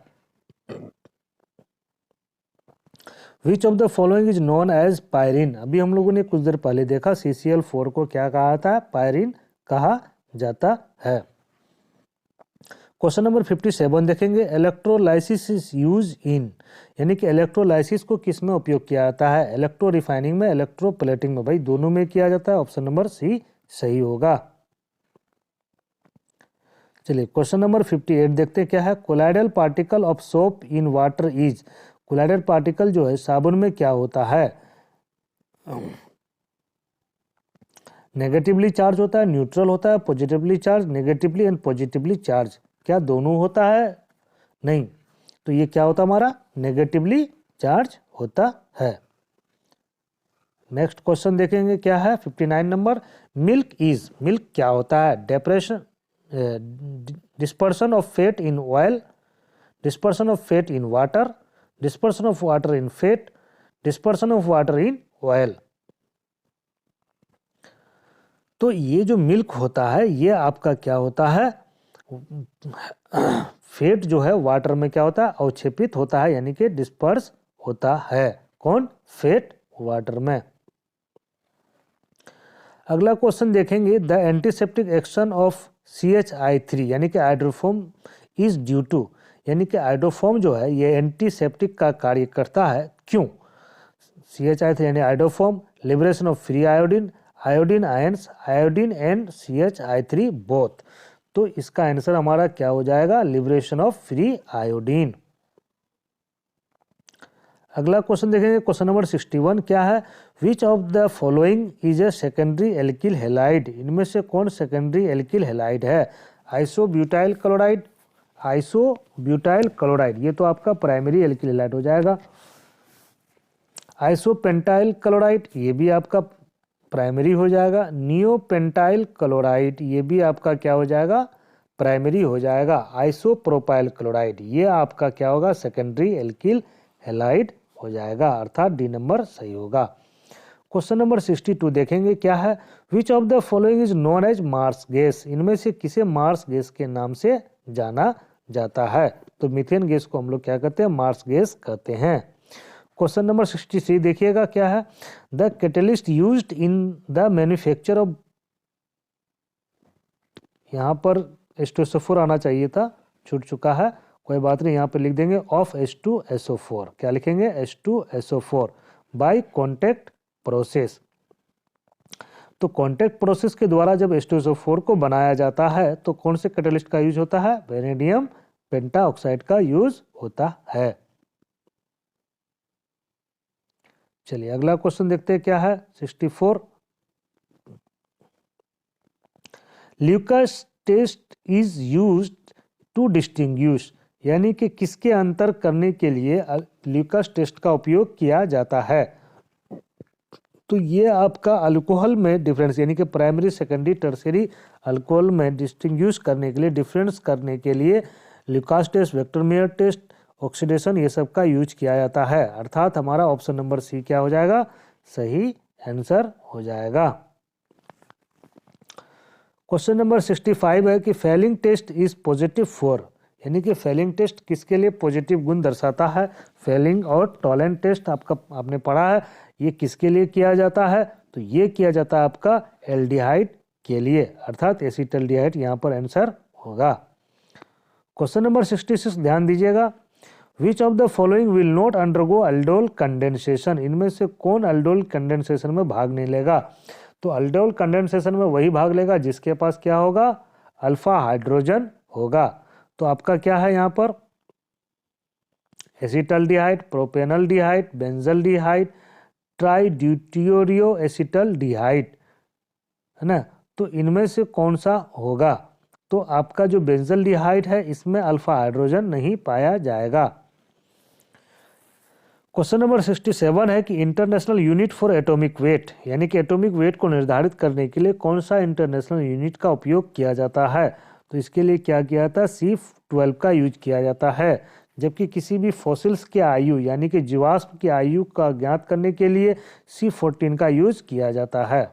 Which of the following is known as pyrene? अभी हम लोगों ने कुछ देर पहले देखा CCl4 को क्या कहा था? पायरिन कहा जाता है। क्वेश्चन नंबर 57 देखेंगे। इलेक्ट्रोलाइसिस इज यूज इन, यानी कि इलेक्ट्रोलाइसिस को किस में उपयोग किया जाता है? इलेक्ट्रो रिफाइनिंग में, इलेक्ट्रोप्लेटिंग में। भाई दोनों में किया जाता है, ऑप्शन नंबर सी सही होगा। चलिए क्वेश्चन नंबर 58 देखते हैं, क्या है। Colloidal particle of soap in water is, colloidal particle जो है साबुन में क्या होता है? नेगेटिवली चार्ज होता है, न्यूट्रल होता है, positively charge, negatively and positively charge. क्या दोनों होता है? नहीं। तो ये क्या होता है हमारा? नेगेटिवली चार्ज होता है। नेक्स्ट क्वेश्चन देखेंगे, क्या है 59 नंबर। मिल्क इज, मिल्क क्या होता है? Dispersion of fat in oil, dispersion of fat in water, dispersion of water in fat, dispersion of water in oil. तो ये जो मिल्क होता है ये आपका क्या होता है? फैट जो है वाटर में क्या होता है? अवक्षेपित होता है, यानी कि डिस्पर्स होता है। कौन? फैट वाटर में। अगला क्वेश्चन देखेंगे। The antiseptic action of CHI3 यानी कि हाइड्रोफोम इज ड्यू टू, यानी कि हाइड्रोफोम जो है ये एंटीसेप्टिक का कार्य करता है, क्यों? CHI3 यानी iodoform, liberation of free iodine, iodine ions, iodine and CHI3 both. तो इसका आंसर हमारा क्या हो जाएगा? Liberation of free iodine. अगला क्वेश्चन देखेंगे, क्वेश्चन नंबर 61, क्या है। Which of the following is a secondary alkyl halide? इनमें से कौन सेकेंडरी एल्किल हैलाइड है? आइसोब्यूटाइल क्लोराइड, आइसोब्यूटाइल क्लोराइड, ये तो आपका प्राइमरी एल्किल हैलाइड हो जाएगा। आइसोपेंटाइल क्लोराइड, ये भी आपका प्राइमरी हो जाएगा। नियोपेंटाइल क्लोराइड, ये भी आपका क्या हो जाएगा? प्राइमरी हो जाएगा। आइसोप्रोपाइल क्लोराइड, ये आपका क्या होगा? सेकेंडरी एल्किल हैलाइड हो जाएगा, अर्थात डी नंबर सही होगा। क्वेश्चन नंबर 62 देखेंगे, क्या है। Which of the following is known as marsh gas? इनमें से किसे मार्स गैस के नाम से जाना जाता है? तो मीथेन गैस को हम लोग क्या कहते हैं? मार्स गैस कहते हैं। क्वेश्चन नंबर 63 देखिएगा, क्या है। The catalyst used in the manufacture of, यहाँ पर H2SO4 आना चाहिए था, छूट चुका है, कोई बात नहीं, यहाँ पे लिख देंगे ऑफ H2SO4। क्या लिखेंगे? H2SO4 by contact process. तो कॉन्टैक्ट प्रोसेस के द्वारा जब H2SO4 को बनाया जाता है तो कौन से कैटलिस्ट का यूज होता है? वेनेडियम पेंटाऑक्साइड का यूज होता है। चलिए अगला क्वेश्चन देखते हैं, क्या है 64। Lucas test is used to distinguish, यानी कि किसके अंतर करने के लिए ल्यूकास टेस्ट का उपयोग किया जाता है? तो ये आपका अल्कोहल में डिफरेंस, यानी कि प्राइमरी सेकेंडरी टर्सरी अल्कोहल में डिस्टिंग्विश करने के लिए, डिफरेंस करने के लिए ल्यूकास टेस्ट, वेक्टरमेयर टेस्ट, ऑक्सीडेशन, ये सब का यूज किया जाता है। अर्थात हमारा ऑप्शन नंबर सी क्या हो जाएगा? सही आंसर हो जाएगा। क्वेश्चन नंबर 65 है कि Fehling test is positive for, यानी कि फेलिंग टेस्ट किसके लिए पॉजिटिव गुण दर्शाता है? फेलिंग और टॉलेंट टेस्ट आपने पढ़ा है, ये किसके लिए किया जाता है? तो ये किया जाता है आपका एल्डिहाइड के लिए, अर्थात एसिटल्डिहाइड यहाँ पर आंसर होगा। क्वेश्चन नंबर 66 ध्यान दीजिएगा। विच of the following will not undergo aldol condensation, इनमें से कौन अल्डोल कंडेंसेशन में भाग नहीं लेगा? तो अल्डोल कंडेंसेशन में वही भाग लेगा जिसके पास क्या होगा? अल्फा हाइड्रोजन होगा। तो आपका क्या है यहाँ पर? एसिटल्डिहाइड, प्रोपेनल्डिहाइड, बेंजल्डिहाइड, ट्राइड्यूटियोरियो एसिटल्डिहाइड, है ना। तो इनमें से कौन सा होगा? तो आपका जो बेंजल्डिहाइड है इसमें अल्फा हाइड्रोजन नहीं पाया जाएगा। क्वेश्चन नंबर 67 है कि international unit for atomic weight, यानी कि एटॉमिक वेट को निर्धारित करने के लिए कौन सा इंटरनेशनल यूनिट का उपयोग किया जाता है? तो इसके लिए क्या किया जाता है? C12 का यूज किया जाता है। जबकि किसी भी फॉसिल्स की आयु यानी कि जीवाश्म की आयु का ज्ञात करने के लिए C14 का यूज किया जाता है।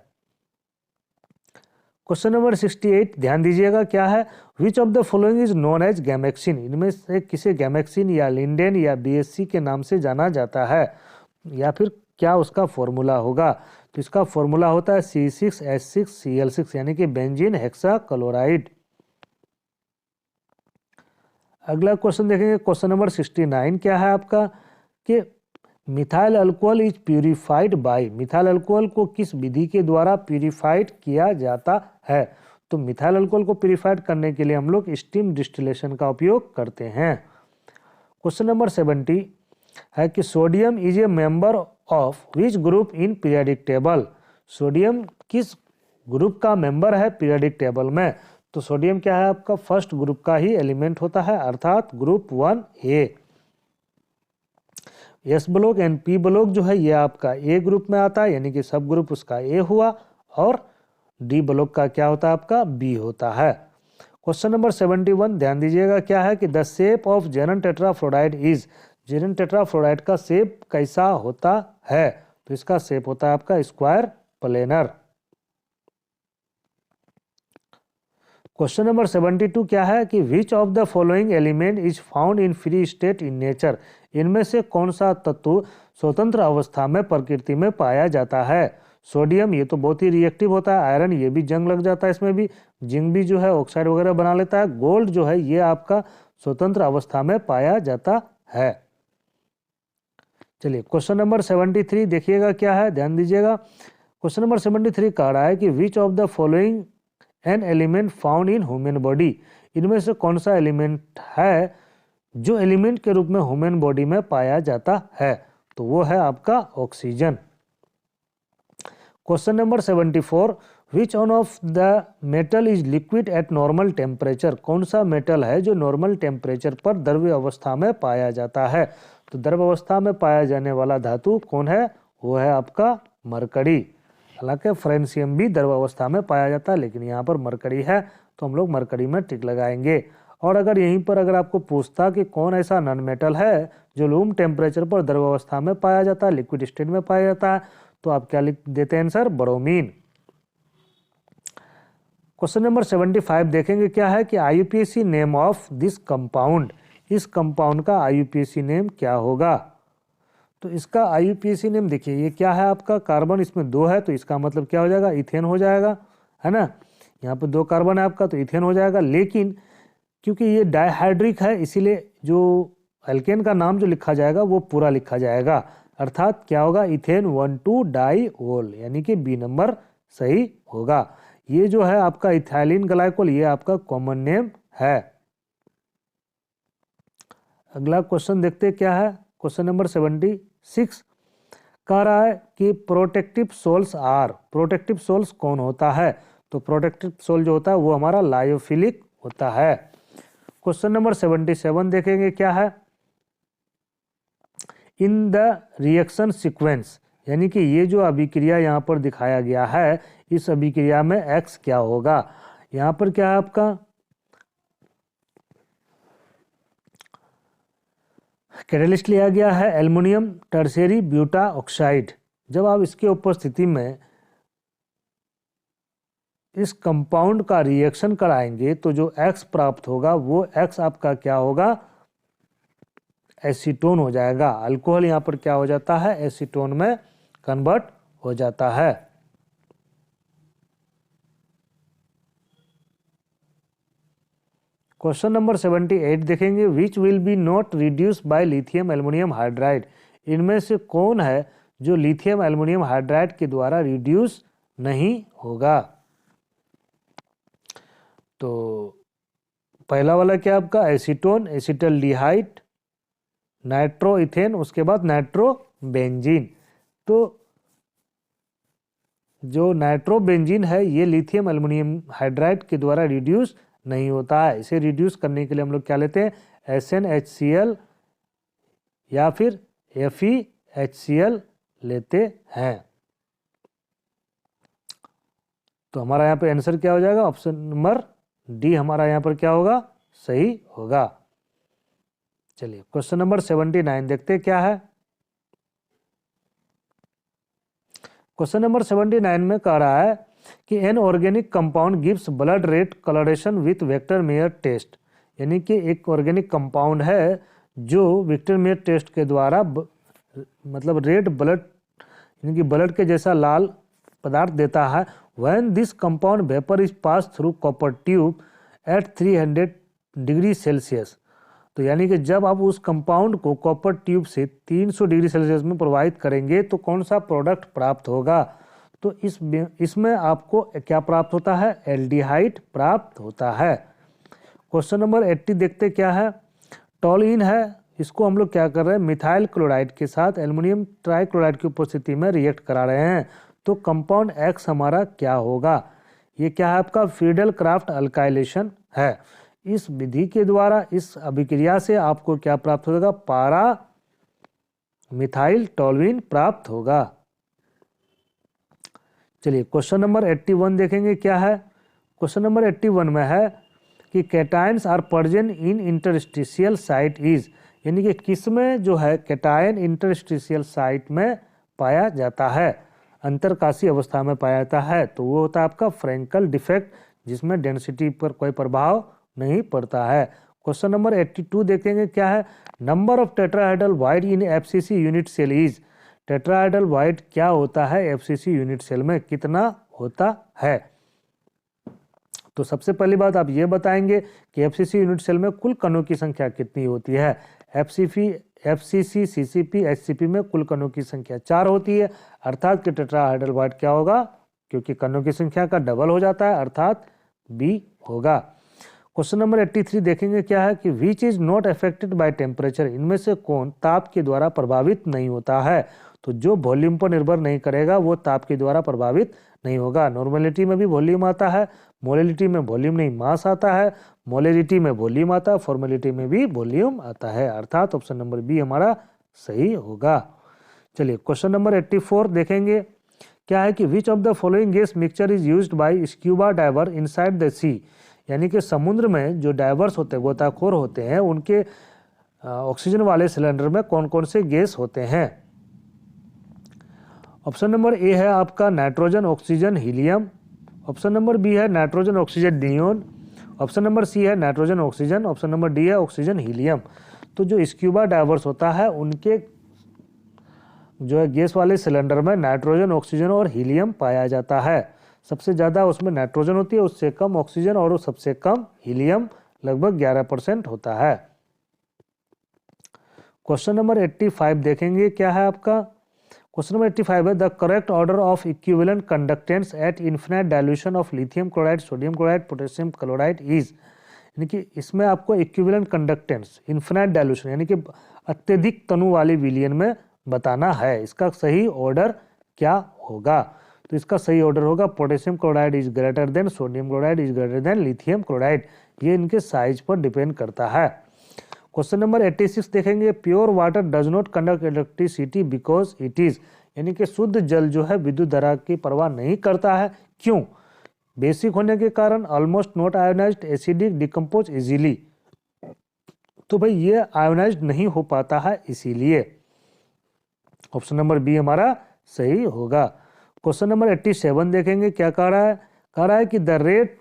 क्वेश्चन नंबर 68 ध्यान दीजिएगा, क्या है? Which of the following is known as gammexane, इनमें से किसे गैमेक्सिन या लिंडेन या BSC के नाम से जाना जाता है, या फिर क्या उसका फॉर्मूला होगा? तो इसका फॉर्मूला होता है C6H6Cl6 यानी कि बेंजीन हेक्साक्लोराइड। अगला क्वेश्चन देखेंगे, क्वेश्चन नंबर 69 क्या है आपका कि methyl alcohol is purified bye, methyl alcohol को किस विधि के द्वारा प्यूरिफाइड किया जाता है? तो मिथाइल अल्कोहल को प्यूरिफाइड करने के लिए हम लोग स्टीम डिस्टिलेशन का उपयोग करते हैं। क्वेश्चन नंबर 70 है कि sodium is a member of which group in periodic table, sodium किस ग्रुप का मेंबर है पीरियडिक टेबल में? तो सोडियम क्या है आपका? फर्स्ट ग्रुप का ही एलिमेंट होता है, अर्थात group 1A। S block and P block जो है ये आपका ए ग्रुप में आता है, यानी कि सब ग्रुप उसका ए हुआ, और डी ब्लॉक का क्या होता है आपका? बी होता है। क्वेश्चन नंबर 71 ध्यान दीजिएगा, क्या है कि the shape of जेनन tetrafluoride is, जेनन tetrafluoride का शेप कैसा होता है? तो इसका शेप होता है आपका स्क्वायर प्लेनर। क्वेश्चन नंबर 72 क्या है कि which of the following element is found in free state in nature, इनमें से कौन सा तत्व स्वतंत्र अवस्था में प्रकृति में पाया जाता है? सोडियम ये तो बहुत ही रिएक्टिव होता है, आयरन ये भी जंग लग जाता है इसमें भी, जिंक भी जो है ऑक्साइड वगैरह बना लेता है, गोल्ड जो है ये आपका स्वतंत्र अवस्था में पाया जाता है। चलिए क्वेश्चन नंबर 73 देखिएगा, क्या है? ध्यान दीजिएगा, क्वेश्चन नंबर 73 कह रहा है कि which of the following an element found in human body, इनमें से कौन सा एलिमेंट है जो एलिमेंट के रूप में ह्यूमन बॉडी में पाया जाता है? तो वो है आपका oxygen. Question number 74 which one of the metal is liquid at normal temperature, कौन सा मेटल है जो नॉर्मल टेम्परेचर पर द्रव्य अवस्था में पाया जाता है? तो द्रव्य अवस्था में पाया जाने वाला धातु कौन है? वो है आपका मरकरी। हालांकि फ्रेंसियम भी द्रव अवस्था में पाया जाता है, लेकिन यहाँ पर मरकरी है तो हम लोग मरकरी में टिक लगाएंगे। और अगर यहीं पर अगर आपको पूछता कि कौन ऐसा नॉन मेटल है जो रूम टेम्परेचर पर द्रव अवस्था में पाया जाता है, लिक्विड स्टेट में पाया जाता है, तो आप क्या लिख देते हैं आंसर? ब्रोमीन। क्वेश्चन नंबर 75 देखेंगे, क्या है कि IUPAC name of this compound, इस कंपाउंड का IUPAC नेम क्या होगा? तो इसका IUPAC नेम देखिए, ये क्या है आपका? कार्बन इसमें 2 है तो इसका मतलब क्या हो जाएगा? इथेन हो जाएगा, है ना। यहाँ पे 2 कार्बन है आपका तो इथेन हो जाएगा, लेकिन क्योंकि ये डाइहाइड्रिक है इसीलिए जो एल्केन का नाम जो लिखा जाएगा वो पूरा लिखा जाएगा, अर्थात क्या होगा? इथेन 1,2-डाइओल, यानी कि बी नंबर सही होगा। ये जो है आपका इथाइलिन ग्लाइकोल ये आपका कॉमन नेम है। अगला क्वेश्चन देखते क्या है, क्वेश्चन नंबर 76 कह रहा है कि protective sols are, protective sols कौन होता है? तो प्रोटेक्टिव सोल जो होता है वो हमारा लायोफिलिक होता है। क्वेश्चन नंबर 77 देखेंगे, क्या है? इन द रिएक्शन सीक्वेंस, यानी कि ये जो अभिक्रिया यहाँ पर दिखाया गया है, इस अभिक्रिया में एक्स क्या होगा? यहाँ पर क्या है आपका? कैटलिस्ट लिया गया है एल्युमिनियम टर्शियरी ब्यूटा ऑक्साइड। जब आप इसके उपस्थिति में इस कंपाउंड का रिएक्शन कराएंगे तो जो एक्स प्राप्त होगा वो एक्स आपका क्या होगा? एसीटोन हो जाएगा। अल्कोहल यहाँ पर क्या हो जाता है? एसीटोन में कन्वर्ट हो जाता है। क्वेश्चन नंबर 78 देखेंगे, which will be not reduce by lithium aluminium hydride. इनमें से कौन है जो लिथियम एल्युमिनियम हाइड्राइड के द्वारा रिड्यूस नहीं होगा। तो पहला वाला क्या आपका, एसीटोन, एसिटल्डिहाइड, नाइट्रोइथेन, उसके बाद नाइट्रोबेंजीन। तो जो नाइट्रोबेंजीन है ये लिथियम एल्युमिनियम हाइड्राइड के द्वारा रिड्यूस नहीं होता है। इसे रिड्यूस करने के लिए हम लोग क्या लेते हैं, SnHCl या फिर FeHCl लेते हैं। तो हमारा यहाँ पे आंसर क्या हो जाएगा, ऑप्शन नंबर डी हमारा यहाँ पर क्या होगा, सही होगा। चलिए क्वेश्चन नंबर 79 देखते हैं क्या है। क्वेश्चन नंबर 79 में कह रहा है कि an organic compound gives blood red colouration with Victor Meyer test. यानी कि एक ऑर्गेनिक कंपाउंड है जो वेक्टर मेयर टेस्ट के द्वारा मतलब रेड ब्लड यानी कि ब्लड के जैसा लाल पदार्थ देता है। When this compound vapour is pass through copper tube at 300 degree Celsius. तो यानी कि जब आप उस कंपाउंड को कॉपर ट्यूब से 300 डिग्री सेल्सियस में प्रवाहित करेंगे तो कौन सा प्रोडक्ट प्राप्त होगा। तो इसमें आपको क्या प्राप्त होता है, एल्डिहाइड प्राप्त होता है। क्वेश्चन नंबर 80 देखते क्या है। टॉलुइन है, इसको हम लोग क्या कर रहे हैं, मिथाइल क्लोराइड के साथ एल्युमिनियम ट्राइक्लोराइड की उपस्थिति में रिएक्ट करा रहे हैं। तो कंपाउंड एक्स हमारा क्या होगा, ये क्या है आपका फ्रीडल क्राफ्ट अल्काइलेशन है। इस विधि के द्वारा, इस अभिक्रिया से आपको क्या प्राप्त होगा, पारा मिथाइल टॉलुइन प्राप्त होगा। चलिए क्वेश्चन नंबर 81 देखेंगे क्या है। क्वेश्चन नंबर 81 में है कि cations are present in interstitial site is. यानी कि किस में जो है कैटायन इंटरस्टिशियल साइट में पाया जाता है, अंतरकाशी अवस्था में पाया जाता है। तो वो होता है आपका फ्रैंकल डिफेक्ट, जिसमें डेंसिटी पर कोई प्रभाव नहीं पड़ता है। क्वेश्चन नंबर 82 देखेंगे क्या है। Number of tetrahedral void in FCC unit cell is. Tetrahedral void क्या होता है FCC यूनिट सेल में, कितना होता है। तो सबसे पहली बात आप ये बताएंगे कि FCC यूनिट सेल में कुल कणों की संख्या कितनी होती है। FCC, CCP, HCP में कुल कणों की संख्या 4 होती है, अर्थात कि टेट्राहेड्रल वाइड क्या होगा, क्योंकि कणों की संख्या का डबल हो जाता है, अर्थात B होगा। क्वेश्चन नंबर 83 देखेंगे क्या है कि which is not affected by temperature. इनमें से कौन ताप के द्वारा प्रभावित नहीं होता है। तो जो वॉल्यूम पर निर्भर नहीं करेगा वो ताप के द्वारा प्रभावित नहीं होगा। नॉर्मेलिटी में भी वॉल्यूम आता है, मोलिलिटी में वॉल्यूम नहीं मास आता है, मोलिलिटी में वॉल्यूम आता है, फॉर्मेलिटी में भी वॉल्यूम आता है, अर्थात ऑप्शन नंबर बी हमारा सही होगा। चलिए क्वेश्चन नंबर 84 देखेंगे क्या है कि which of the following gas mixture is used by scuba diver inside the sea. यानी कि समुद्र में जो डाइवर्स होते हैं, गोताखोर होते हैं, उनके ऑक्सीजन वाले सिलेंडर में कौन कौन से गैस होते हैं। ऑप्शन नंबर ए है आपका nitrogen, oxygen, helium. Option number B है nitrogen, oxygen, neon. Option number C है nitrogen, oxygen. Option number D है ऑक्सीजन, हीलियम। तो जो स्क्यूबा डाइवर्स होता है उनके जो है गैस वाले सिलेंडर में नाइट्रोजन, ऑक्सीजन और हीलियम पाया जाता है। सबसे ज़्यादा उसमें नाइट्रोजन होती है, उससे कम ऑक्सीजन और सबसे कम हीलियम, लगभग 11% होता है। क्वेश्चन नंबर 85 देखेंगे क्या है आपका। क्वेश्चन नंबर 85 है the correct order of equivalent conductance at infinite dilution of lithium chloride, sodium chloride, potassium chloride is. यानी कि इसमें आपको इक्विवेलेंट कंडक्टेंस इन्फिनाइट डाइल्यूशन यानी कि अत्यधिक तनु वाले विलयन में बताना है। इसका सही ऑर्डर क्या होगा। तो इसका सही ऑर्डर होगा potassium chloride is greater than sodium chloride is greater than lithium chloride. ये इनके साइज पर डिपेंड करता है। क्वेश्चन नंबर 86 देखेंगे pure water does not conduct electricity because it is. यानी कि शुद्ध जल जो है विद्युत धारा की परवाह नहीं करता है, क्यों। बेसिक होने के कारण, almost not ionised, acidic, decompose easily. तो भाई ये आयोनाइज्ड नहीं हो पाता है, इसीलिए ऑप्शन नंबर बी हमारा सही होगा। क्वेश्चन नंबर 87 देखेंगे क्या कह रहा है। कह रहा है कि the rate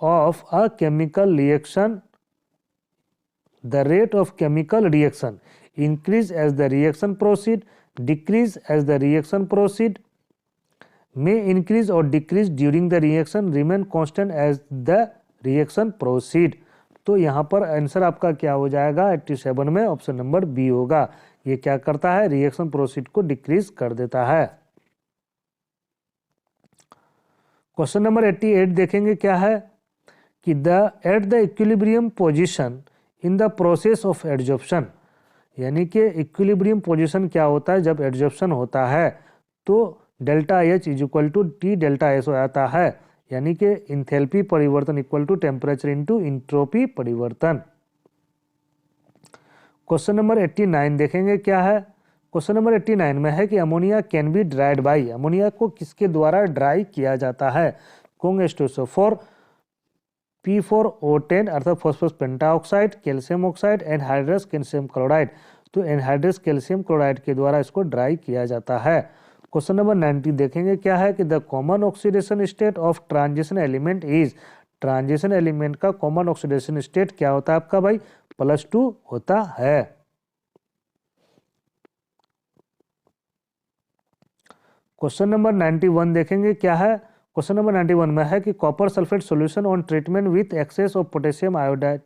of a chemical reaction, the rate of chemical reaction increase as the reaction proceed, decrease as the reaction proceed, may increase or decrease during the reaction, remain constant as the reaction proceed। तो यहाँ पर आंसर आपका क्या हो जाएगा 87 में, ऑप्शन नंबर बी होगा। ये क्या करता है, रिएक्शन प्रोसीड को डिक्रीज कर देता है। क्वेश्चन नंबर 88 देखेंगे क्या है कि at the equilibrium position in the process of adsorption, यानी कि इक्विलिब्रियम पोजीशन क्या होता है जब एडजॉर्प्शन होता है, तो delta H is equal to T delta S हो जाता है, यानी कि इंथैल्पी परिवर्तन equal to temperature into entropy परिवर्तन। क्वेश्चन नंबर 89 देखेंगे क्या है। क्वेश्चन नंबर 89 में है कि ammonia can be dried by, ammonia को किसके द्वारा ड्राई किया जाता है, कोंग H2SO4, P4O10 अर्थात phosphorus pentoxide, calcium oxide, anhydrous calcium chloride. तो एनहाइड्रस कैल्शियम क्लोराइड के द्वारा इसको ड्राई किया जाता है। क्वेश्चन नंबर 90 देखेंगे क्या है कि the common oxidation state of transition element is, transition element का कॉमन ऑक्सीडेशन स्टेट क्या होता है आपका भाई, +2 होता है। क्वेश्चन नंबर 91 देखेंगे क्या है। क्वेश्चन नंबर 91 में है कि copper sulphate solution on treatment with access of potassium iodide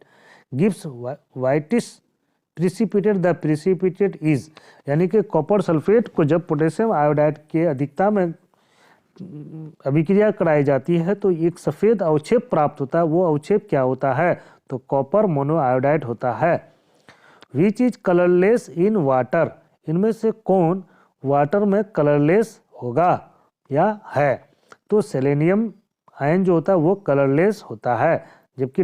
gives whitish precipitate, the precipitate is, यानी कि कॉपर सल्फेट को जब पोटेशियम आयोडाइड के अधिकता में अभिक्रिया कराई जाती है तो एक सफ़ेद अवक्षेप प्राप्त होता है, वो अवक्षेप क्या होता है, तो कॉपर मोनोआयोडाइड होता है। Which is colourless in water, इनमें से कौन वाटर में कलरलेस होगा या है, तो सेलेनियम आयन जो होता है वो कलरलेस होता है, जबकि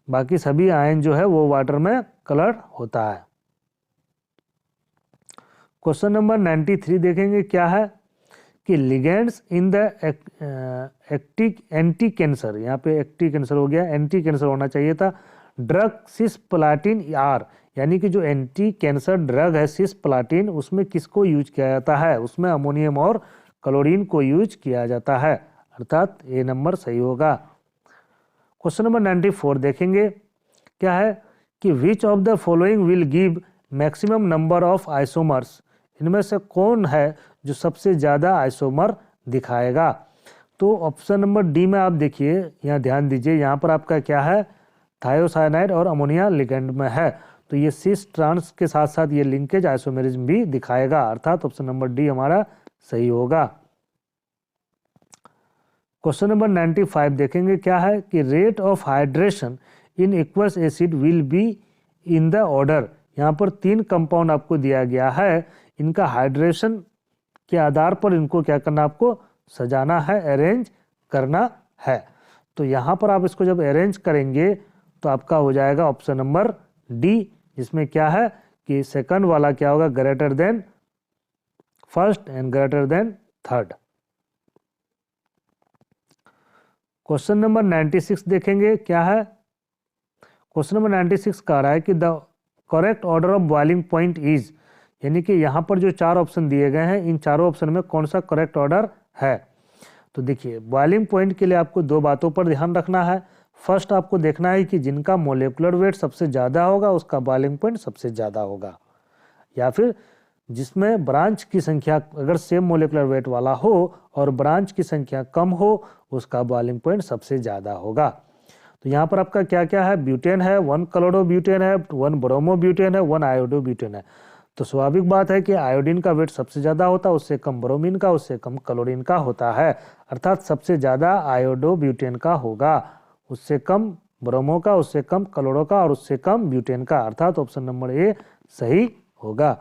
बाकी सभी आयन जो है वो वाटर में कलर होता है। क्वेश्चन नंबर 93 देखेंगे क्या है कि ligands in the anti cancer, यहाँ पे एंटी कैंसर हो गया, एंटी कैंसर होना चाहिए था, ड्रग सिस्प्लाटिन आर, यानी कि जो एंटी कैंसर ड्रग है सिस्प्लाटिन, उसमें किसको यूज किया जाता है, उसमें अमोनियम और क्लोरीन को यूज किया जाता है, अर्थात ए नंबर सही होगा। क्वेश्चन नंबर 94 देखेंगे क्या है कि which of the following will give maximum number of isomers, इनमें से कौन है जो सबसे ज़्यादा आइसोमर दिखाएगा, तो ऑप्शन नंबर डी में आप देखिए, यहाँ ध्यान दीजिए, यहाँ पर आपका क्या है थायोसाइनाइड और अमोनिया लिगेंड में है, तो ये सिस ट्रांस के साथ साथ ये लिंकेज आइसोमेरिज्म भी दिखाएगा, अर्थात ऑप्शन नंबर डी हमारा सही होगा। क्वेश्चन नंबर 95 देखेंगे क्या है कि rate of hydration in aqueous acid will be in the order, यहाँ पर 3 कंपाउंड आपको दिया गया है, इनका हाइड्रेशन के आधार पर इनको क्या करना, आपको सजाना है, अरेंज करना है। तो यहाँ पर आप इसको जब अरेंज करेंगे तो आपका हो जाएगा ऑप्शन नंबर डी, जिसमें क्या है कि सेकंड वाला क्या होगा, greater than first and greater than third. Question number 96 देखेंगे क्या है। क्वेश्चन नंबर 96 कह रहा है कि the correct order of boiling point is, यानी कि यहाँ पर जो 4 ऑप्शन दिए गए हैं इन चारों ऑप्शन में कौन सा करेक्ट ऑर्डर है। तो देखिए बॉइलिंग पॉइंट के लिए आपको 2 बातों पर ध्यान रखना है। फर्स्ट आपको देखना है कि जिनका मोलेकुलर वेट सबसे ज़्यादा होगा उसका बॉइलिंग पॉइंट सबसे ज़्यादा होगा, या फिर जिसमें ब्रांच की संख्या अगर सेम मोलेकुलर वेट वाला हो और ब्रांच की संख्या कम हो उसका बॉइलिंग पॉइंट सबसे ज़्यादा होगा। तो यहाँ पर आपका क्या क्या है, ब्यूटेन है, 1 क्लोरोब्यूटेन है, 1 ब्रोमोब्यूटेन है, 1 आयोडोब्यूटेन है। तो स्वाभाविक बात है कि आयोडीन का वेट सबसे ज़्यादा होता है, उससे कम ब्रोमीन का, उससे कम क्लोरीन का होता है, अर्थात सबसे ज़्यादा आयोडोब्यूटेन का होगा, उससे कम ब्रोमो का, उससे कम क्लोरो का और उससे कम ब्यूटेन का, अर्थात ऑप्शन नंबर ए सही होगा।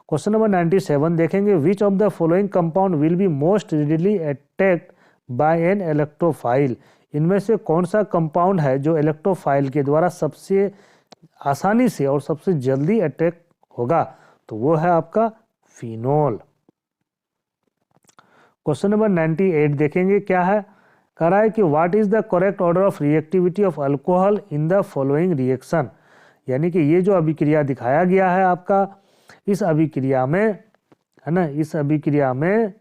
क्वेश्चन नंबर 97 देखेंगे which of the following compound will be most readily attacked by an electrophile, इनमें से कौन सा कंपाउंड है जो इलेक्ट्रोफाइल के द्वारा सबसे आसानी से और सबसे जल्दी अटैक होगा, तो वो है आपका फिनोल। क्वेश्चन नंबर 98 देखेंगे क्या है, कह रहा है कि what is the correct order of reactivity of alcohol in the following reaction, यानी कि ये जो अभिक्रिया दिखाया गया है आपका, इस अभिक्रिया में है ना, इस अभिक्रिया में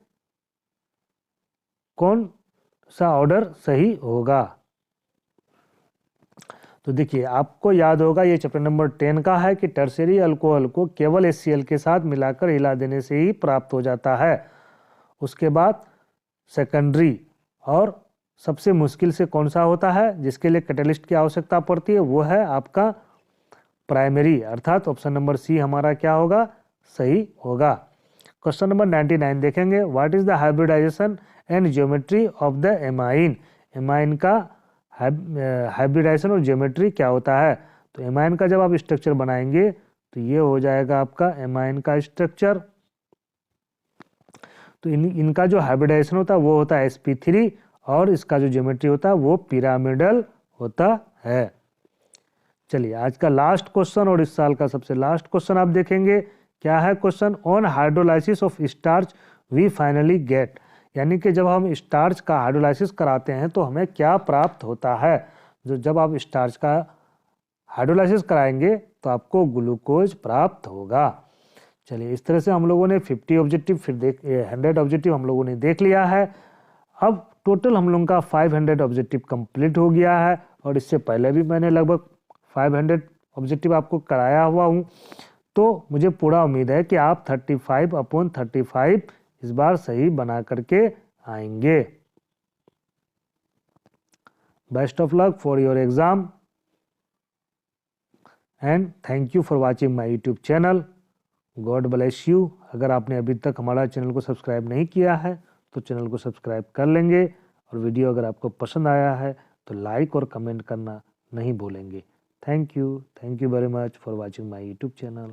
कौन सा ऑर्डर सही होगा। तो देखिए आपको याद होगा ये चैप्टर नंबर 10 का है कि टर्शियरी अल्कोहल को केवल HCl के साथ मिलाकर हिला देने से ही प्राप्त हो जाता है, उसके बाद सेकेंडरी, और सबसे मुश्किल से कौन सा होता है जिसके लिए कैटलिस्ट की आवश्यकता पड़ती है, वो है आपका प्राइमरी, अर्थात ऑप्शन नंबर सी हमारा क्या होगा, सही होगा। क्वेश्चन नंबर 99 देखेंगे, what is the hybridization and geometry of the amine. Amine का हाइब्रिडाइजेशन और ज्योमेट्री क्या होता है। तो एमाइन का जब आप स्ट्रक्चर बनाएंगे तो ये हो जाएगा आपका एमाइन का स्ट्रक्चर। तो इनका जो हाइब्रिडाइजेशन होता है वो होता है sp3, और इसका जो ज्योमेट्री होता है वो पिरामिडल होता है। चलिए आज का लास्ट क्वेश्चन और इस साल का सबसे लास्ट क्वेश्चन आप देखेंगे, क्या है question, on hydrolysis of starch we finally get, यानी कि जब हम स्टार्च का हाइड्रोलाइसिस कराते हैं तो हमें क्या प्राप्त होता है। जो जब आप स्टार्च का हाइड्रोलाइसिस कराएंगे तो आपको ग्लूकोज प्राप्त होगा। चलिए इस तरह से हम लोगों ने 50 ऑब्जेक्टिव फिर 100 ऑब्जेक्टिव हम लोगों ने देख लिया है। अब टोटल हम लोगों का 500 ऑब्जेक्टिव कंप्लीट हो गया है, और इससे पहले भी मैंने लगभग 500 ऑब्जेक्टिव आपको कराया हुआ हूँ। तो मुझे पूरा उम्मीद है कि आप 35/35 इस बार सही बना करके आएंगे। Best of luck for your exam and thank you for watching my YouTube channel. God bless you. अगर आपने अभी तक हमारा चैनल को सब्सक्राइब नहीं किया है तो चैनल को सब्सक्राइब कर लेंगे, और वीडियो अगर आपको पसंद आया है तो लाइक और कमेंट करना नहीं भूलेंगे। Thank you very much for watching my YouTube channel.